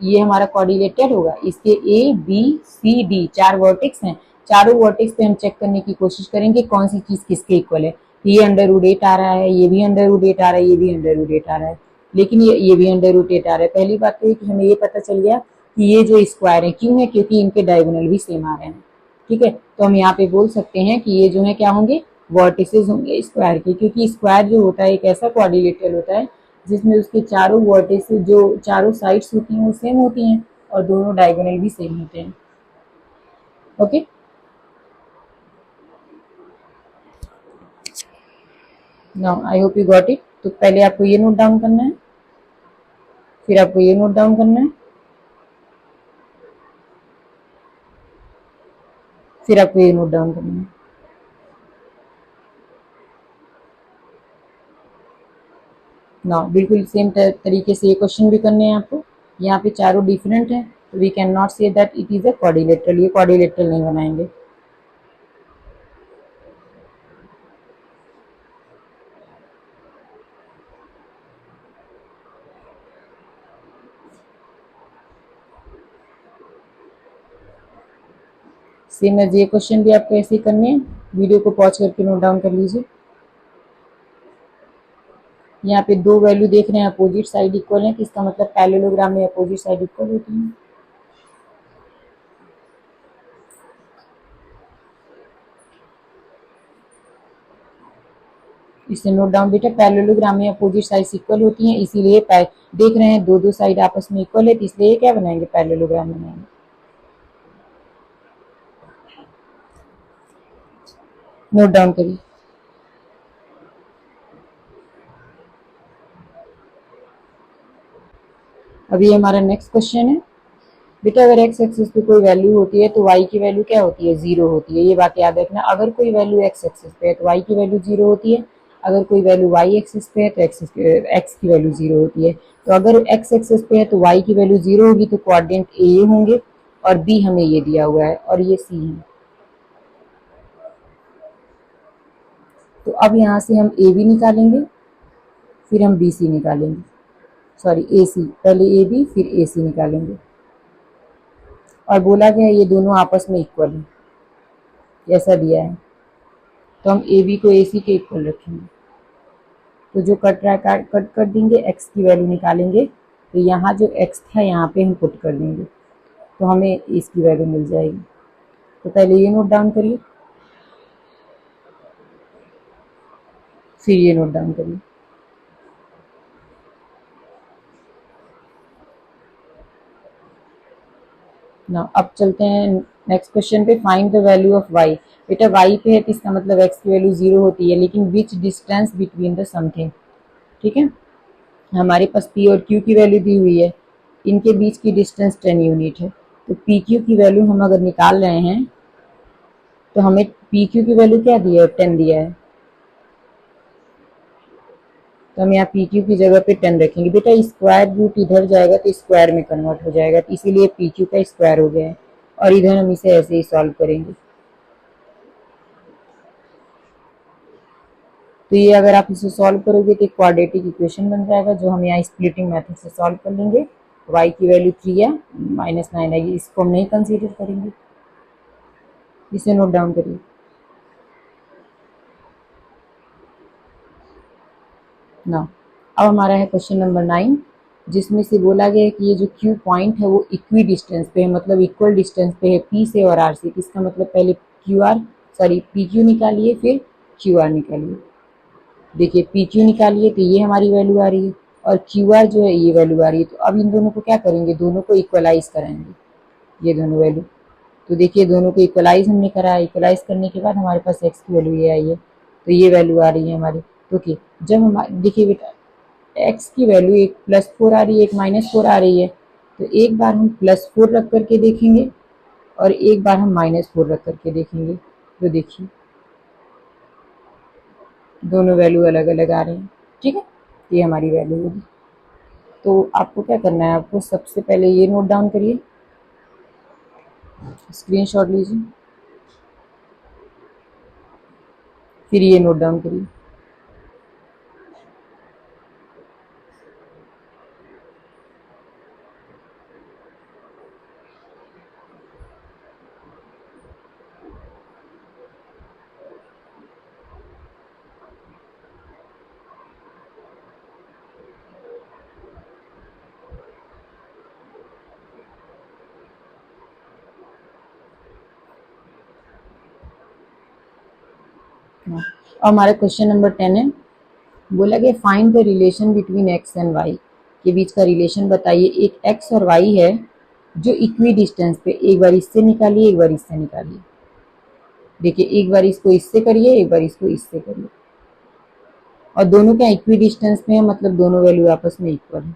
ये हमारा क्वाड्रिलेटरल होगा, इसके A B C D 4 vertex हैं। चारों वर्टेक्स पे हम चेक करने की कोशिश करेंगे कौन सी चीज किसके इक्वल है। ये अंडर रूट 8 आ रहा है, ये भी अंडर रूट 8 आ रहा है, ये भी अंडर रूट 8 आ रहा है, लेकिन ये भी अंडर रूट 8 आ रहा है। पहली बात तो ये कि हमें ये पता चल गया कि ये जो स्क्वायर है, क्यों है, क्योंकि इनके डायगोनल भी सेम आ रहे हैं। ठीक है, तो हम यहाँ पे बोल सकते हैं कि ये जो है क्या होंगे, वर्टिसेस होंगे स्क्वायर के, क्योंकि स्क्वायर जो होता है एक ऐसा क्वाड्रिलेटरल होता है जिसमें उसके चारों वर्टिसेस, जो चारों साइड्स होती हैं वो सेम होती हैं और दोनों डायगोनल भी सेम होते हैं। Okay, now I hope you got it. तो पहले आपको ये नोट डाउन करना है, फिर आपको ये नोट डाउन करना है, फिर आपको ये नोट डाउन करना है। ना बिल्कुल सेम तरीके से ये क्वेश्चन भी करने हैं आपको। यहाँ पे चारों डिफरेंट हैं, तो we can not say that it is a quadrilateral, ये क्वाड्रिलेटरल नहीं बनाएंगे। सेम एज ये क्वेश्चन भी आपको ऐसे ही करने हैं। वीडियो को पॉज करके नोट डाउन कर लीजिए। यहाँ पे दो वैल्यू देख रहे हैं, अपोजिट साइड इक्वल है, तो इसका मतलब पैरेललोग्राम में अपोजिट साइड इक्वल होती है। इसे नोट डाउन बेटा, पैरेललोग्राम में अपोजिट साइड इक्वल होती हैं, इसीलिए देख रहे हैं दो साइड आपस में इक्वल है, तो इसलिए क्या बनाएंगे, पैरेललोग्राम बनाएंगे। नोट डाउन करिए। अभी हमारा नेक्स्ट क्वेश्चन है, बेटा अगर एक्स एक्सिस पे कोई वैल्यू होती है तो वाई की वैल्यू क्या होती है, जीरो होती है। ये बात याद रखना, अगर कोई वैल्यू एक्स एक्सिस पे है तो वाई की वैल्यू जीरो होती है, अगर कोई वैल्यू वाई एक्सिस पे है तो एक्स की वैल्यू जीरो होती है। तो अगर एक्स एक्सिस पे है तो वाई की वैल्यू जीरो होगी, तो कोऑर्डिनेट ए होंगे और बी हमें ये दिया हुआ है और ये सी है। तो अब यहाँ से हम ए बी निकालेंगे, फिर हम बी सी निकालेंगे, सॉरी ए सी, पहले ए बी फिर ए सी निकालेंगे। और बोला गया ये दोनों आपस में इक्वल है, जैसा दिया है, तो हम ए बी को ए सी के इक्वल रखेंगे। तो जो कट रहा है कट कर देंगे, एक्स की वैल्यू निकालेंगे, तो यहाँ जो एक्स था यहाँ पे हम पुट कर देंगे, तो हमें इसकी वैल्यू मिल जाएगी। तो पहले ये नोट डाउन करिए, फिर ये नोट डाउन करिए ना। अब चलते हैं नेक्स्ट क्वेश्चन पे, find the value of y. बेटा वाई पे है तो इसका मतलब एक्स की वैल्यू जीरो होती है, लेकिन विच डिस्टेंस बिटवीन द समथिंग, ठीक है। हमारे पास पी और क्यू की वैल्यू दी हुई है, इनके बीच की डिस्टेंस 10 यूनिट है। तो पी क्यू की वैल्यू हम अगर निकाल रहे हैं तो हमें पी क्यू की वैल्यू क्या दिया है, 10 दिया है, तो हम यहाँ पी क्यू की जगह पे 10 रखेंगे। बेटा स्क्वायर रूट इधर जाएगा तो स्क्वायर में कन्वर्ट हो जाएगा, तो इसीलिए पी क्यू का स्क्वायर हो गया है, और इधर हम इसे ऐसे ही सॉल्व करेंगे। तो ये अगर आप इसे सॉल्व करोगे तो एक क्वाड्रेटिक इक्वेशन बन जाएगा, जो हम यहाँ स्प्लिटिंग मेथड से सॉल्व कर लेंगे। y की वैल्यू 3 है, -9 आएगी, इसको हम नहीं कंसीडर करेंगे। इसे नोट डाउन करिए ना। अब हमारा है क्वेश्चन नंबर 9, जिसमें से बोला गया है कि ये जो Q पॉइंट है वो इक्वी डिस्टेंस पे है, मतलब इक्वल डिस्टेंस पे है P से और R से। इसका मतलब पहले पी क्यू निकालिए, फिर क्यू आर निकालिए। देखिए पी क्यू निकालिए तो ये हमारी वैल्यू आ रही है, और क्यू आर जो है ये वैल्यू आ रही है। तो अब इन दोनों को क्या करेंगे, दोनों को इक्वलाइज कराएंगे, ये दोनों वैल्यू। तो देखिए दोनों को इक्वलाइज हमने करा, इक्वलाइज करने के बाद हमारे पास एक्स की वैल्यू ये आई है, तो ये वैल्यू आ रही है हमारी। तो okay, जब हम देखिए बेटा एक्स की वैल्यू एक +4 आ रही है, एक -4 आ रही है, तो एक बार हम +4 रख करके देखेंगे और एक बार हम -4 रख करके देखेंगे। तो देखिए दोनों वैल्यू अलग अलग आ रहे हैं, ठीक है, ये हमारी वैल्यू होगी। तो आपको क्या करना है, आपको सबसे पहले ये नोट डाउन करिए, स्क्रीनशॉट लीजिए, फिर ये नोट डाउन करिए। और हमारा क्वेश्चन नंबर 10 है, बोला गया find the relation between x and y, के बीच का रिलेशन बताइए। एक एक्स और वाई है जो इक्वी डिस्टेंस पे, एक बार इससे निकालिए एक बार इससे निकालिए। देखिए एक बार इसको इससे करिए, एक बार इसको इससे करिए, और दोनों क्या इक्वी डिस्टेंस में है, मतलब दोनों वैल्यू आपस में इक्वल है।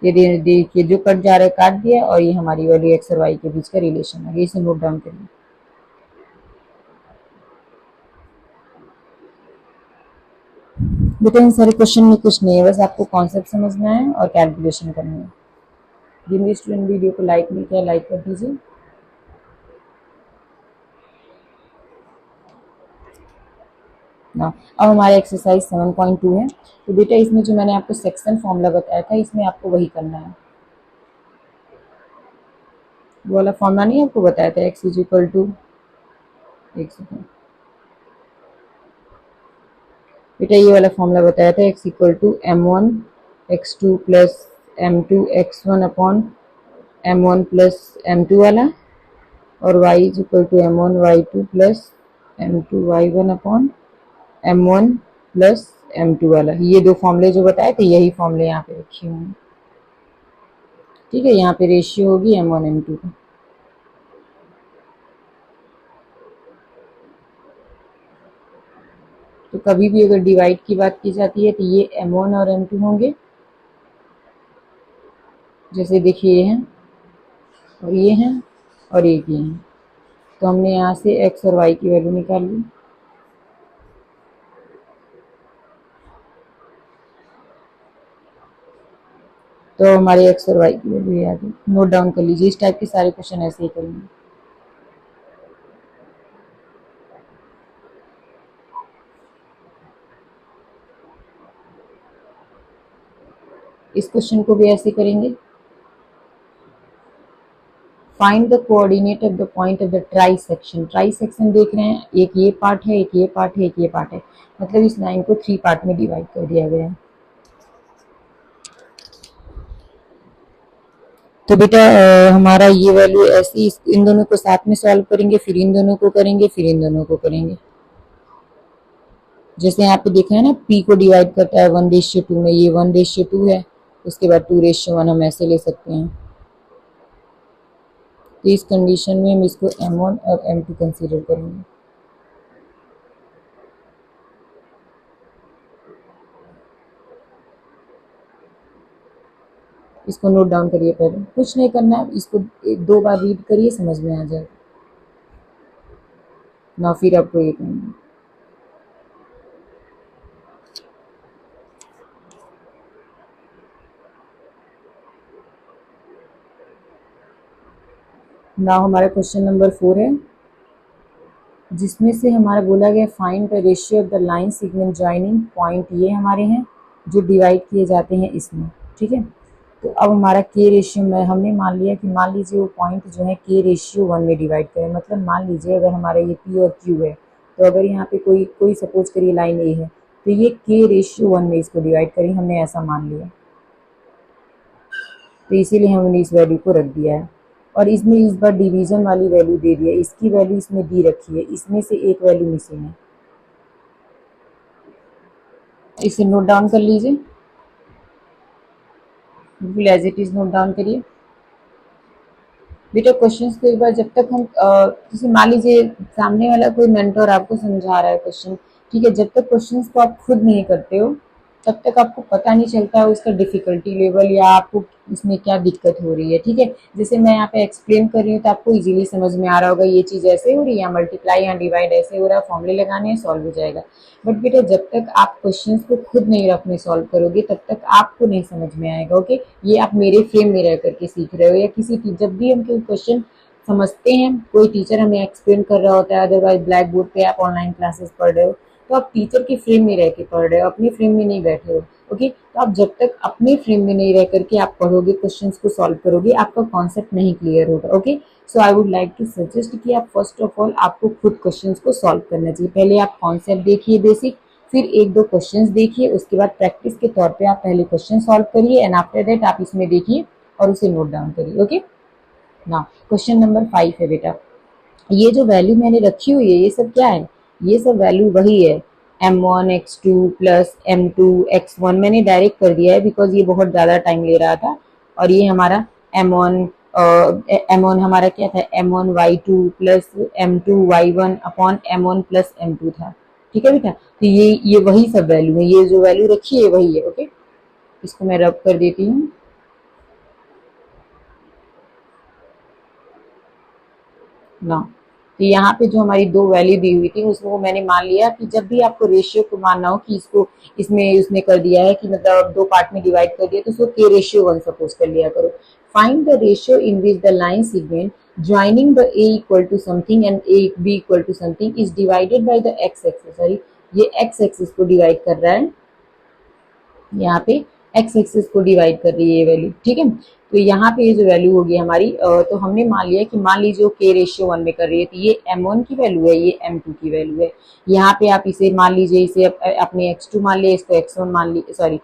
ये देखिए जो कट जा रहा है काट दिया, और ये हमारी वैल्यू एक्स और वाई के बीच का रिलेशन है, इसे नोट डाउन करिए। बेटा इन सारे क्वेश्चन में कुछ नहीं है, बस आपको कॉन्सेप्ट समझना है और कैलकुलेशन करनी है। जिन भी स्टूडेंट वीडियो को लाइक नहीं किया लाइक कर दीजिए ना। अब हमारा एक्सरसाइज 7.2 है, तो बेटा इसमें जो मैंने आपको सेक्शन फॉर्मूला बताया था, इसमें आपको वही करना है। वो वाला फॉर्मूला नहीं आपको बताया था, एक्स इज इक्वल टू, एक सेकेंड बेटा, ये वाला फॉर्मूला बताया था, x equal to m1 x2 plus m2 x1 upon m1 plus m2 वाला, और y is equal to m1 y2 plus m2 y1 upon m1 plus m2 वाला। ये दो फॉर्मूले जो बताए थे यही फॉर्मूले यहाँ पे रखे हुए हैं, ठीक है। यहाँ पे रेशियो होगी m1 m2 का। तो कभी भी अगर डिवाइड की बात की जाती है तो ये m1 और m2 होंगे। जैसे देखिए ये हैं और ये हैं और एक ये हैं, तो हमने यहाँ से x और y की वैल्यू निकाल ली। तो हमारे x और y की वैल्यू ये आ गई। नोट डाउन कर लीजिए, इस टाइप के सारे क्वेश्चन ऐसे ही करेंगे। इस क्वेश्चन को भी ऐसे करेंगे। Find the coordinate of the point of the trisection. Trisection देख रहे हैं, एक ये पार्ट है, एक ये पार्ट है, एक ये पार्ट है, मतलब इस लाइन को 3 पार्ट में डिवाइड कर दिया गया है। तो बेटा हमारा ये वैल्यू ऐसी, इन दोनों को साथ में सॉल्व करेंगे, फिर इन दोनों को करेंगे, फिर इन दोनों को करेंगे। जैसे यहाँ पे देखा है ना, p को डिवाइड करता है 1:2 में, ये 1:2 है, उसके बाद 2:1 हम ऐसे ले सकते हैं। तो इस कंडीशन में हम इसको m1 और m2 कंसीडर करेंगे। इसको नोट डाउन करिए, पहले कुछ नहीं करना है, इसको 2 बार रीड करिए, समझ में आ जाएगा ना, फिर आपको ये करना है। ना हमारा क्वेश्चन नंबर 4 है, जिसमें से हमारा बोला गया find the ratio of the line segment joining point, ये हमारे हैं जो डिवाइड किए जाते हैं इसमें। ठीक है, तो अब हमारा के रेशियो में हमने मान लिया कि मान लीजिए वो पॉइंट जो है के रेशियो 1 में डिवाइड करें। मतलब मान लीजिए अगर हमारा ये पी और क्यू है, तो अगर यहाँ पे कोई कोई सपोज करिए लाइन ए है, तो ये के रेशियो 1 में इसको डिवाइड करें, हमने ऐसा मान लिया, तो इसीलिए हमने इस वैल्यू को रख दिया है। और इसमें इस बार डिवीजन वाली वैल्यू दे दी है, इसकी वैल्यू इसमें दी रखी है, इसमें से एक वैल्यू मिसिंग है। इसे नोट डाउन कर लीजिए, बिल्कुल as it is note down करिए। बेटा क्वेश्चंस को एक बार जब तक हम जैसे मान लीजिए सामने वाला कोई मेंटर आपको समझा रहा है क्वेश्चन, ठीक है, जब तक क्वेश्चंस को आप खुद नहीं करते हो तब तक आपको पता नहीं चलता है उसका डिफिकल्टी लेवल या आपको इसमें क्या दिक्कत हो रही है। ठीक है, जैसे मैं यहाँ पे एक्सप्लेन कर रही हूँ तो आपको इजीली समझ में आ रहा होगा ये चीज़ ऐसे हो रही है, मल्टीप्लाई या डिवाइड ऐसे हो रहा है, फॉर्मूले लगाने हैं, सॉल्व हो जाएगा। बट बेटा जब तक आप क्वेश्चंस को खुद नहीं अपने सॉल्व करोगे तब तक आपको नहीं समझ में आएगा। ओके, ये आप मेरे फ्रेम में रह करके सीख रहे हो, या किसी जब भी हम कोई क्वेश्चन समझते हैं, कोई टीचर हमें एक्सप्लेन कर रहा होता है, अदरवाइज ब्लैक बोर्ड पे आप ऑनलाइन क्लासेस पढ़ रहे हो, तो आप टीचर के फ्रेम में रह के पढ़ रहे हो, अपने फ्रेम में नहीं बैठे हो। ओके, तो आप जब तक अपने फ्रेम में नहीं रह करके आप पढ़ोगे, क्वेश्चंस को सॉल्व करोगे, आपका कॉन्सेप्ट नहीं क्लियर होगा। Okay, so I would like to suggest कि आप फर्स्ट ऑफ ऑल आपको खुद क्वेश्चंस को सॉल्व करना चाहिए। पहले आप कॉन्सेप्ट देखिए बेसिक, फिर 1-2 क्वेश्चंस देखिए, उसके बाद प्रैक्टिस के तौर पे आप पहले क्वेश्चन सॉल्व करिए एंड आफ्टर दैट आप इसमें देखिए और उसे नोट डाउन करिए। ओके, ना क्वेश्चन नंबर 5 है बेटा, ये जो वैल्यू मैंने रखी हुई है ये सब क्या है, ये सब वैल्यू वही है m1 x2 plus m2 x1, मैंने डायरेक्ट कर दिया है बिकॉज ये बहुत ज़्यादा टाइम ले रहा था। और ये हमारा m1 हमारा क्या था, m1 y2 plus m2 y1 upon m1 plus m2 था। ठीक है बेटा, तो ये वही सब वैल्यू है, ये जो वैल्यू रखी है वही है। ओके, इसको मैं रब कर देती हूँ ना। तो यहाँ पे जो हमारी 2 वैल्यू दी हुई थी उसको मैंने मान लिया कि जब भी आपको रेशियो को मानना हो कि इसको इसमें उसने कर दिया है कि मतलब 2 पार्ट में डिवाइड कर दिया, तो उसको के रेशियो 1 सपोज कर लिया करो। Find the ratio in which the line segment joining the a equal to something and a b equal to something is divided by the x axis. Sorry, ये x एक्सिस को divide कर रहा है, यहाँ पे एक्स एक्सिस को divide कर रही है ये वैल्यू। ठीक है, तो यहाँ पे ये जो वैल्यू होगी हमारी, तो हमने मान लिया कि मान लीजिए के रेशियो 1 में कर रही है, तो ये m1 की वैल्यू है, ये m2 की वैल्यू है। यहाँ पे आप इसे मान लीजिए, इसे अपने x2 मान लिया, इसको x1 मान लिया, सॉरी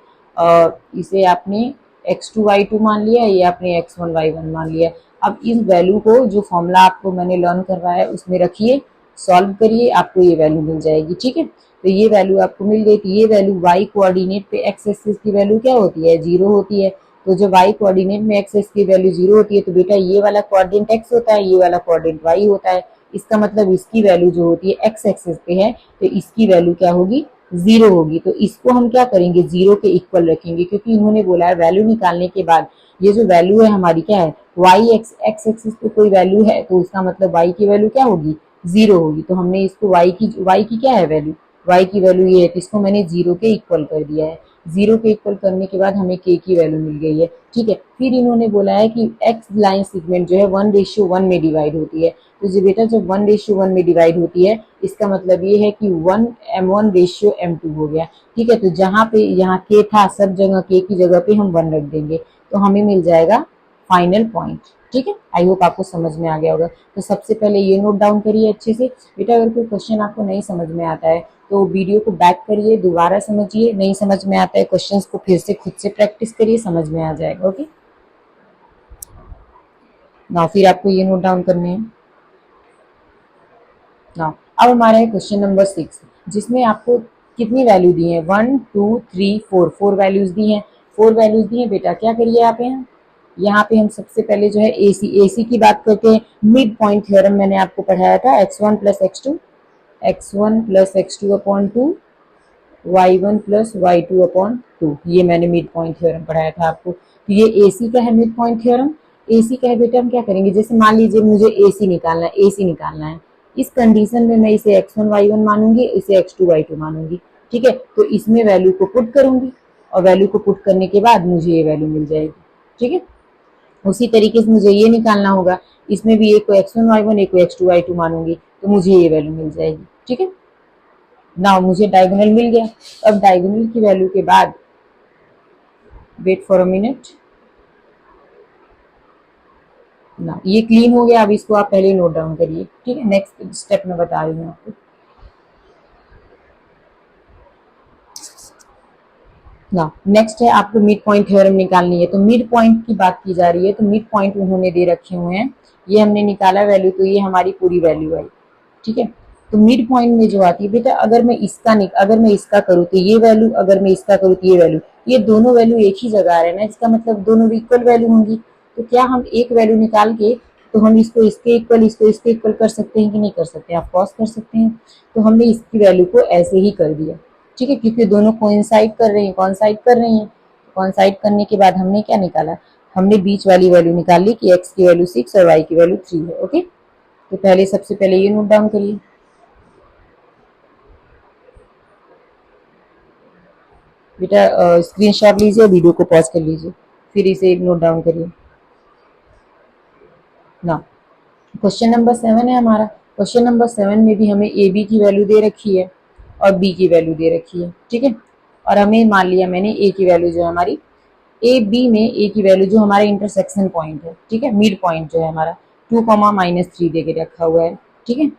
इसे आपने x2 y2 मान लिया, ये आपने x1 y1 मान लिया। अब इस वैल्यू को जो फॉर्मूला आपको मैंने लर्न करवाया उसमें रखिए, सॉल्व करिए, आपको ये वैल्यू मिल जाएगी। ठीक है, तो ये वैल्यू आपको मिल गई। तो ये वैल्यू y कोऑर्डिनेट पे x एक्सिस की वैल्यू क्या होती है, 0 होती है। तो जब y कोऑर्डिनेट में x एक्सिस की वैल्यू 0 होती है तो बेटा ये वाला कोऑर्डिनेट x होता है, ये वाला कोऑर्डिनेट y होता है। इसका मतलब इसकी वैल्यू जो होती है एक्स एक्सिस पे है, तो इसकी वैल्यू क्या होगी, 0 होगी। तो इसको हम क्या करेंगे, 0 के इक्वल रखेंगे, क्योंकि इन्होंने बोला है वैल्यू निकालने के बाद ये जो वैल्यू है हमारी क्या है, वाई एक्स एक्सिस पे कोई वैल्यू है, तो उसका मतलब वाई की वैल्यू क्या होगी, 0 होगी। तो हमने इसको वाई की क्या है वैल्यू, वाई की वैल्यू ये है, तो इसको मैंने 0 के इक्वल कर दिया है। 0 के इक्वल करने के बाद हमें के की वैल्यू मिल गई है, ठीक है। फिर इन्होंने बोला है कि एक्स लाइन सेगमेंट जो है 1:1 में डिवाइड होती है। तो जो बेटा जब 1:1 में डिवाइड होती है, इसका मतलब ये है कि 1:m1 हो गया, ठीक है। तो जहाँ पे यहाँ के था, सब जगह के की जगह पे हम 1 रख देंगे, तो हमें मिल जाएगा फाइनल पॉइंट, ठीक है। आई होप आपको समझ में आ गया होगा। तो सबसे पहले ये नोट डाउन करिए अच्छे से बेटा। अगर कोई क्वेश्चन आपको नहीं समझ में आता है तो वीडियो को बैक करिए, दोबारा समझिए, नहीं समझ में आता है क्वेश्चंस को फिर से खुद से प्रैक्टिस करिए, समझ में आ जाएगा। ओके ना, फिर आपको ये नोट डाउन करने हैं ना। अब हमारा है क्वेश्चन नंबर 6, जिसमें आपको कितनी वैल्यू दी है, 1 2 3 4, 4 वैल्यूज दी हैं। 4 वैल्यूज दी हैं बेटा। क्या करिए आप यहाँ पे हम सबसे पहले जो है एसी की बात करते हैं। मिड पॉइंट थ्योरम मैंने आपको पढ़ाया था, x1 plus x2 upon 2, y1 plus y2 upon 2, ये मैंने मिड पॉइंट थ्योरम पढ़ाया था आपको। तो ये एसी का है मिड पॉइंट थ्योरम। एसी का है बेटा, हम क्या करेंगे, जैसे मान लीजिए मुझे एसी निकालना है, इस कंडीशन में मैं इसे x1 y1 मानूंगी, इसे x2 y2 मानूंगी, ठीक है। तो इसमें वैल्यू को पुट करूंगी और वैल्यू को पुट करने के बाद मुझे ये वैल्यू मिल जाएगी, ठीक है। उसी तरीके से मुझे ये निकालना होगा, इसमें भी एक को x1 y1 एक को x2 y2 मानूंगी, तो मुझे ये वैल्यू मिल जाएगी, ठीक है ना। मुझे डायगोनल मिल गया। अब डायगोनल की वैल्यू के बाद, वेट फॉर अ मिनट ना, ये क्लीन हो गया। अब इसको आप पहले नोट डाउन करिए, ठीक है। नेक्स्ट स्टेप में बता रही हूँ आपको ना। नेक्स्ट है आपको मिड पॉइंट थ्योरम निकालनी है। तो मिड पॉइंट की बात की जा रही है, तो मिड पॉइंट उन्होंने दे रखे हुए हैं, ये हमने निकाला वैल्यू, तो ये हमारी पूरी वैल्यू आई, ठीक है। तो मिड पॉइंट में जो आती है बेटा, अगर मैं इसका करूँ तो ये वैल्यू, अगर मैं इसका करूँ तो ये वैल्यू, ये दोनों वैल्यू एक ही जगह आ रहे हैं ना, इसका मतलब दोनों इक्वल वैल्यू होंगी। तो क्या हम एक वैल्यू निकाल के तो हम इसको इसके इक्वल कर सकते हैं कि नहीं कर सकते, आप पॉज कर सकते हैं। तो हमने इसकी वैल्यू को ऐसे ही कर दिया, ठीक है, क्योंकि दोनों कोइंसाइड कर रही हैं। कोइंसाइड करने के बाद हमने क्या निकाला, हमने बीच वाली वैल्यू निकाल ली कि x की वैल्यू 6 और y की वैल्यू 3 है। ओके, तो पहले सबसे पहले ये नोट डाउन करिए, बेटा स्क्रीनशॉट लीजिए, वीडियो को पॉज कर लीजिए, फिर इसे नोट डाउन करिए ना। क्वेश्चन नंबर 7 है हमारा। क्वेश्चन नंबर 7 में भी हमें ए बी की वैल्यू दे रखी है और बी की वैल्यू दे रखी है, ठीक है। और हमें मान लिया मैंने ए की वैल्यू जो है हमारी, ए बी में ए की वैल्यू जो हमारा इंटरसेक्शन पॉइंट है, ठीक है, मिड पॉइंट जो है हमारा 2, -3 दे के रखा हुआ है, ठीक है।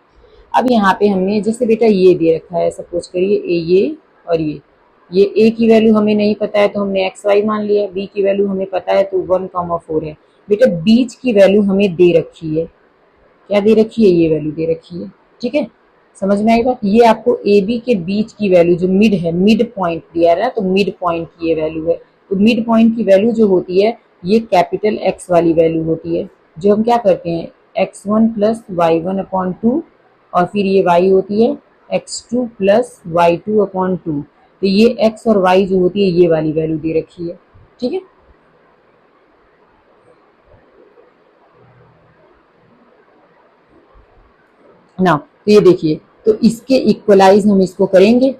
अब यहाँ पे हमने जैसे बेटा ये दे रखा है, सपोज करिए ये और ये ए की वैल्यू हमें नहीं पता है तो हमने एक्स वाई मान लिया, बी की वैल्यू हमें पता है तो 1, 4 है। बेटा बीच की वैल्यू हमें दे रखी है, क्या दे रखी है, ये वैल्यू दे रखी है, ठीक है। समझ में आई बात, ये आपको ए बी के बीच की वैल्यू जो मिड है, मिड पॉइंट दिया है ना, तो मिड पॉइंट की ये वैल्यू है। तो मिड पॉइंट की वैल्यू जो होती है ये कैपिटल एक्स वाली वैल्यू होती है, जो हम क्या करते हैं x1 प्लस y1 अपॉन 2 और फिर ये y होती है x2 प्लस y2 अपॉन 2। तो ये x और y जो होती है ये वाली वैल्यू दे रखी है, ठीक है ना। तो ये देखिए, तो इसके इक्वलाइज हम इसको करेंगे,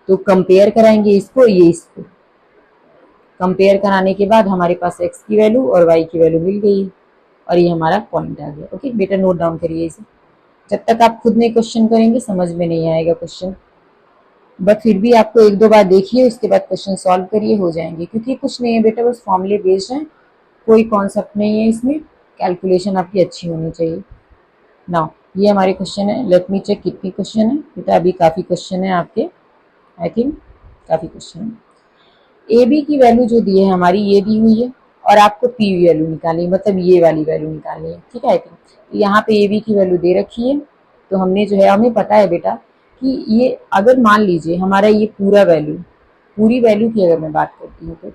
तो कंपेयर कराएंगे इसको, ये इसको कंपेयर कराने के बाद हमारे पास x की वैल्यू और y की वैल्यू मिल गई और ये हमारा पॉइंट आ गया। ओके बेटा, नोट डाउन करिए इसे, जब तक आप खुद में क्वेश्चन करेंगे समझ में नहीं आएगा क्वेश्चन, बट फिर भी आपको 1-2 बार देखिए, उसके बाद क्वेश्चन सॉल्व करिए, हो जाएंगे। क्योंकि कुछ नहीं है बेटा, बस फॉर्मूले बेस्ड है, कोई कॉन्सेप्ट नहीं है इसमें, कैलकुलेशन आपकी अच्छी होनी चाहिए ना। ये हमारे क्वेश्चन है, लेट मी चेक कितने क्वेश्चन है बेटा, अभी काफ़ी क्वेश्चन है आपके, आई थिंक काफ़ी क्वेश्चन है। ए बी की वैल्यू जो दी है हमारी ये दी हुई है और आपको पी वैल्यू निकालनी है, मतलब ये वाली वैल्यू निकालनी है, ठीक है। आई थिंक यहाँ पे ए बी की वैल्यू दे रखी है, तो हमने जो है, हमें पता है बेटा कि ये अगर मान लीजिए हमारा ये पूरी वैल्यू की अगर मैं बात करती हूँ तो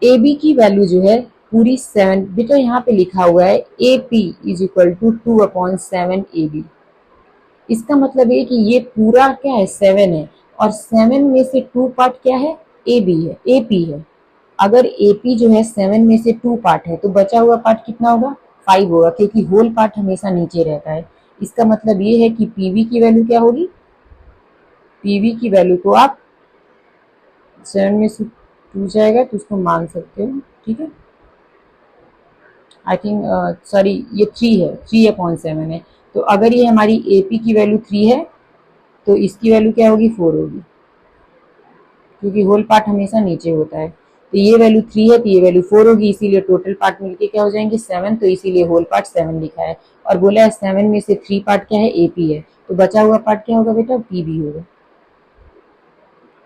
ए बी की वैल्यू जो है पूरी 7, बेटा यहाँ पे लिखा हुआ है A P is equal to 2/7 AB। इसका मतलब है कि ये पूरा क्या है 7 है, और 7 में से 2 पार्ट क्या है, ए बी है, ए पी है। अगर ए पी जो है 7 में से 2 पार्ट है तो बचा हुआ पार्ट कितना होगा, 5 होगा, क्योंकि होल पार्ट हमेशा नीचे रहता है। इसका मतलब ये है कि पीवी की वैल्यू क्या होगी, पीवी की वैल्यू को आप 7 में से 2 जाएगा तो उसको मान सकते हो, ठीक है। आई थिंक सॉरी ये 3 है, 3/7 है। तो अगर ये हमारी ए पी की वैल्यू 3 है तो इसकी वैल्यू क्या होगी, 4 होगी, क्योंकि होल पार्ट हमेशा नीचे होता है। तो ये वैल्यू 3 है तो ये वैल्यू 4 होगी, इसीलिए टोटल पार्ट मिलके क्या हो जाएंगे 7, तो इसीलिए होल पार्ट 7 लिखा है। और बोला है 7 में से 3 पार्ट क्या है, एपी है, तो बचा हुआ पार्ट क्या होगा बेटा, पीबी होगा।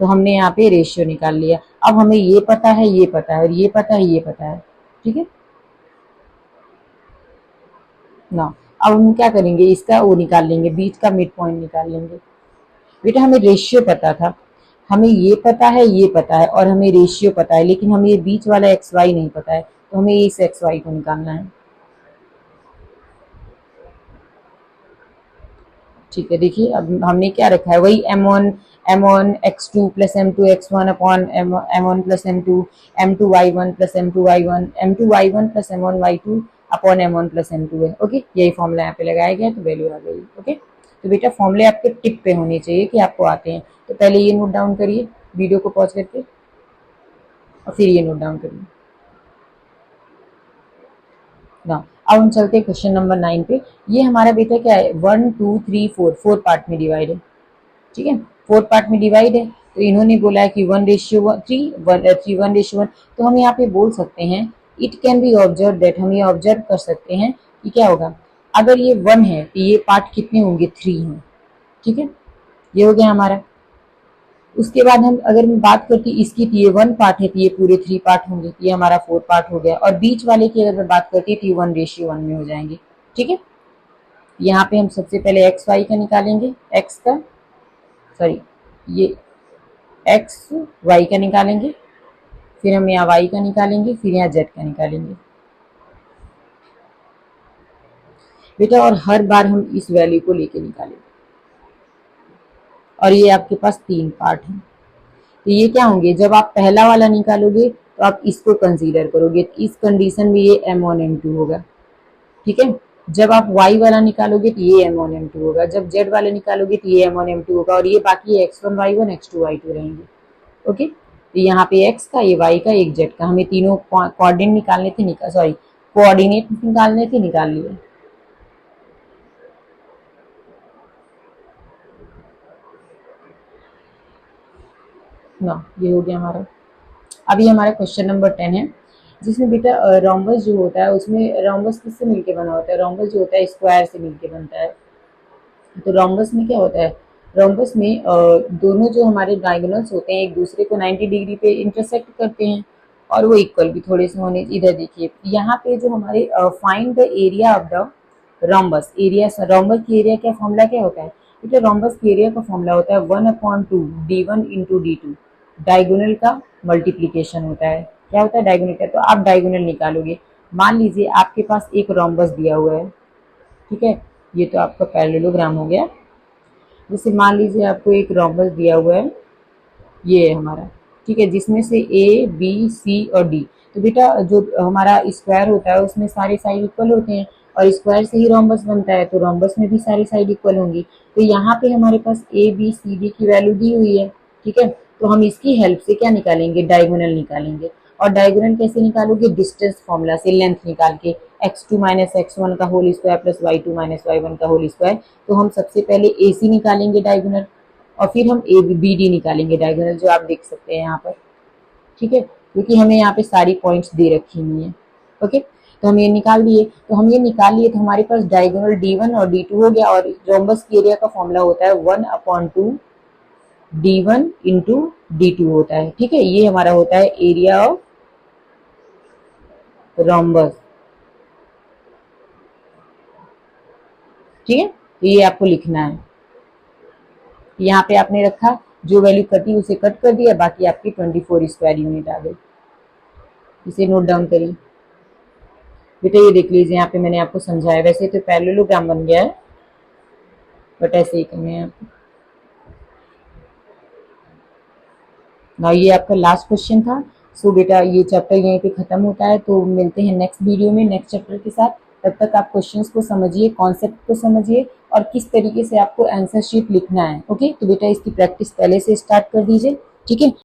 तो हमने यहाँ पे रेशियो निकाल लिया। अब हमें ये पता है, ये पता है, और ये पता है, ये पता है, ठीक है ना। अब हम क्या करेंगे, इसका वो निकाल लेंगे, बीच का मिड पॉइंट निकाल लेंगे। बेटा हमें रेशियो पता था, हमें ये पता है, ये पता है, और हमें रेशियो पता है, लेकिन हमें ये बीच वाला एक्स वाई नहीं पता है, तो हमें इस एक्स वाई को निकालना है। ठीक है, देखिए अब हमने क्या रखा है, वही m1 x2 plus m2 x1 upon m1 plus m2 y1 plus m2 y1 m2 y1 plus m1 y2 upon m1 plus m2 है। ओके, यही फॉर्मूला यहाँ पे लगाया गया तो वैल्यू आ गई। ओके, तो बेटा फॉर्मूले आपके टिप पे होने चाहिए कि आपको आते हैं, तो पहले ये नोट डाउन करिए वीडियो को पॉज करके, और फिर ये नोट डाउन करिए ना। अब हम चलते हैं क्वेश्चन नंबर 9 पे। ये हमारा बेटा क्या है, 1 2 3 4 4 पार्ट में डिवाइड है, ठीक है, 4 पार्ट में डिवाइड है। तो इन्होंने बोला है कि 1:3 तो हम यहाँ पे बोल सकते हैं it can be observe that, हम ये ऑब्जर्व कर सकते हैं कि क्या होगा, अगर ये 1 है तो ये पार्ट कितने होंगे, 3 हैं, ठीक है, ये हो गया हमारा। उसके बाद हम अगर मैं बात करती इसकी, तो ये 1 पार्ट है तो ये पूरे 3 पार्ट होंगे, ये हमारा 4 पार्ट हो गया। और बीच वाले की अगर मैं बात करती तो ये 1:1 में हो जाएंगे, ठीक है। यहाँ पे हम सबसे पहले एक्स वाई का निकालेंगे, एक्स का सॉरी ये एक्स वाई का निकालेंगे, फिर हम यहाँ वाई का निकालेंगे, फिर यहाँ जेड का निकालेंगे बेटा, और हर बार हम इस वैल्यू को लेके निकालेंगे। और ये आपके पास 3 पार्ट हैं, तो ये क्या होंगे, जब आप पहला वाला निकालोगे तो आप इसको कंसीडर करोगे, इस कंडीशन में ये m1 m2 होगा, ठीक है। जब आप y वाला निकालोगे तो ये m1 m2 होगा, जब z वाला निकालोगे तो ये m1 m2 होगा, और ये बाकी x1 y1 x2 y2 रहेंगे। ओके, तो यहाँ पे x का, ये y का, एक z का, हमें तीनों कोऑर्डिनेट निकालने थे, कोऑर्डिनेट निकालने थे, निकाल लिए ना। ये हो गया हमारा। अभी हमारा क्वेश्चन नंबर 10 है, जिसमें बेटा रोम्बस जो होता है, उसमें रोम्बस किससे मिलके बना होता है, रोम्बस जो होता है स्क्वायर से मिलके बनता है। तो रोम्बस में क्या होता है, रोम्बस में दोनों जो हमारे डायगोनल्स होते हैं एक दूसरे को 90 डिग्री पे इंटरसेक्ट करते हैं, और वो इक्वल भी थोड़े से होने। इधर देखिए यहाँ पे जो हमारे find the area of the rhombus, area rhombus की एरिया क्या फॉर्मूला क्या होता है, क्योंकि रोम्बस की एरिया का फॉर्मूला होता है 1/2 d1 इंटू d2, डायगोनल का मल्टीप्लीकेशन होता है। क्या होता है, डायगोनल का। तो आप डायगोनल निकालोगे, मान लीजिए आपके पास एक रोम्बस दिया हुआ है, ठीक है, ये तो आपका पैरेललोग्राम हो गया। जैसे मान लीजिए आपको एक रोम्बस दिया हुआ है, ये है हमारा, ठीक है, जिसमें से ए बी सी और डी। तो बेटा जो हमारा स्क्वायर होता है उसमें सारे साइड इक्वल होते हैं, और स्क्वायर से ही रोम्बस बनता है, तो रोम्बस में भी सारी साइड इक्वल होंगी। तो यहाँ पे हमारे पास ए बी सी डी की वैल्यू दी हुई है, ठीक है। तो हम इसकी हेल्प से क्या निकालेंगे, डायगोनल निकालेंगे। और डायगोनल कैसे निकालोगे, डिस्टेंस फॉर्मूला से लेंथ निकाल के, x2 माइनस x1 का whole square plus y2 minus y1 का होल स्क्वायर। तो हम सबसे पहले AC निकालेंगे डायगोनल, और फिर हम ए बी डी निकालेंगे डायगोनल, जो आप देख सकते हैं यहाँ पर, ठीक है, क्योंकि हमें यहाँ पे सारी पॉइंट्स दे रखी हुई हैं। ओके, तो हम ये निकाल लिए, तो हम ये निकाल लिए, तो हमारे पास डायगोनल D1 और D2 हो गया, और रोम्बस की एरिया का फॉर्मूला होता है 1/2 D1 इंटू D2 होता है, ठीक है। ये हमारा होता है एरिया ऑफ रोम्बस, ठीक है। तो ये आपको लिखना है, यहाँ पे आपने रखा, जो वैल्यू कटी उसे कट कर दिया, बाकी आपकी 24 स्क्वायर यूनिट आ गई। इसे नोट डाउन करिए। बेटा ये देख लीजिए, यहाँ पे मैंने आपको समझाया, वैसे तो पैरेललोग्राम बन गया है बट ऐसे ही करना है आपको। ना ये आपका लास्ट क्वेश्चन था। सो बेटा ये चैप्टर यहीं पे खत्म होता है, तो मिलते हैं नेक्स्ट वीडियो में नेक्स्ट चैप्टर के साथ। तब तक आप क्वेश्चंस को समझिए, कॉन्सेप्ट को समझिए और किस तरीके से आपको आंसर शीट लिखना है। ओके, तो बेटा इसकी प्रैक्टिस पहले से स्टार्ट कर दीजिए, ठीक है।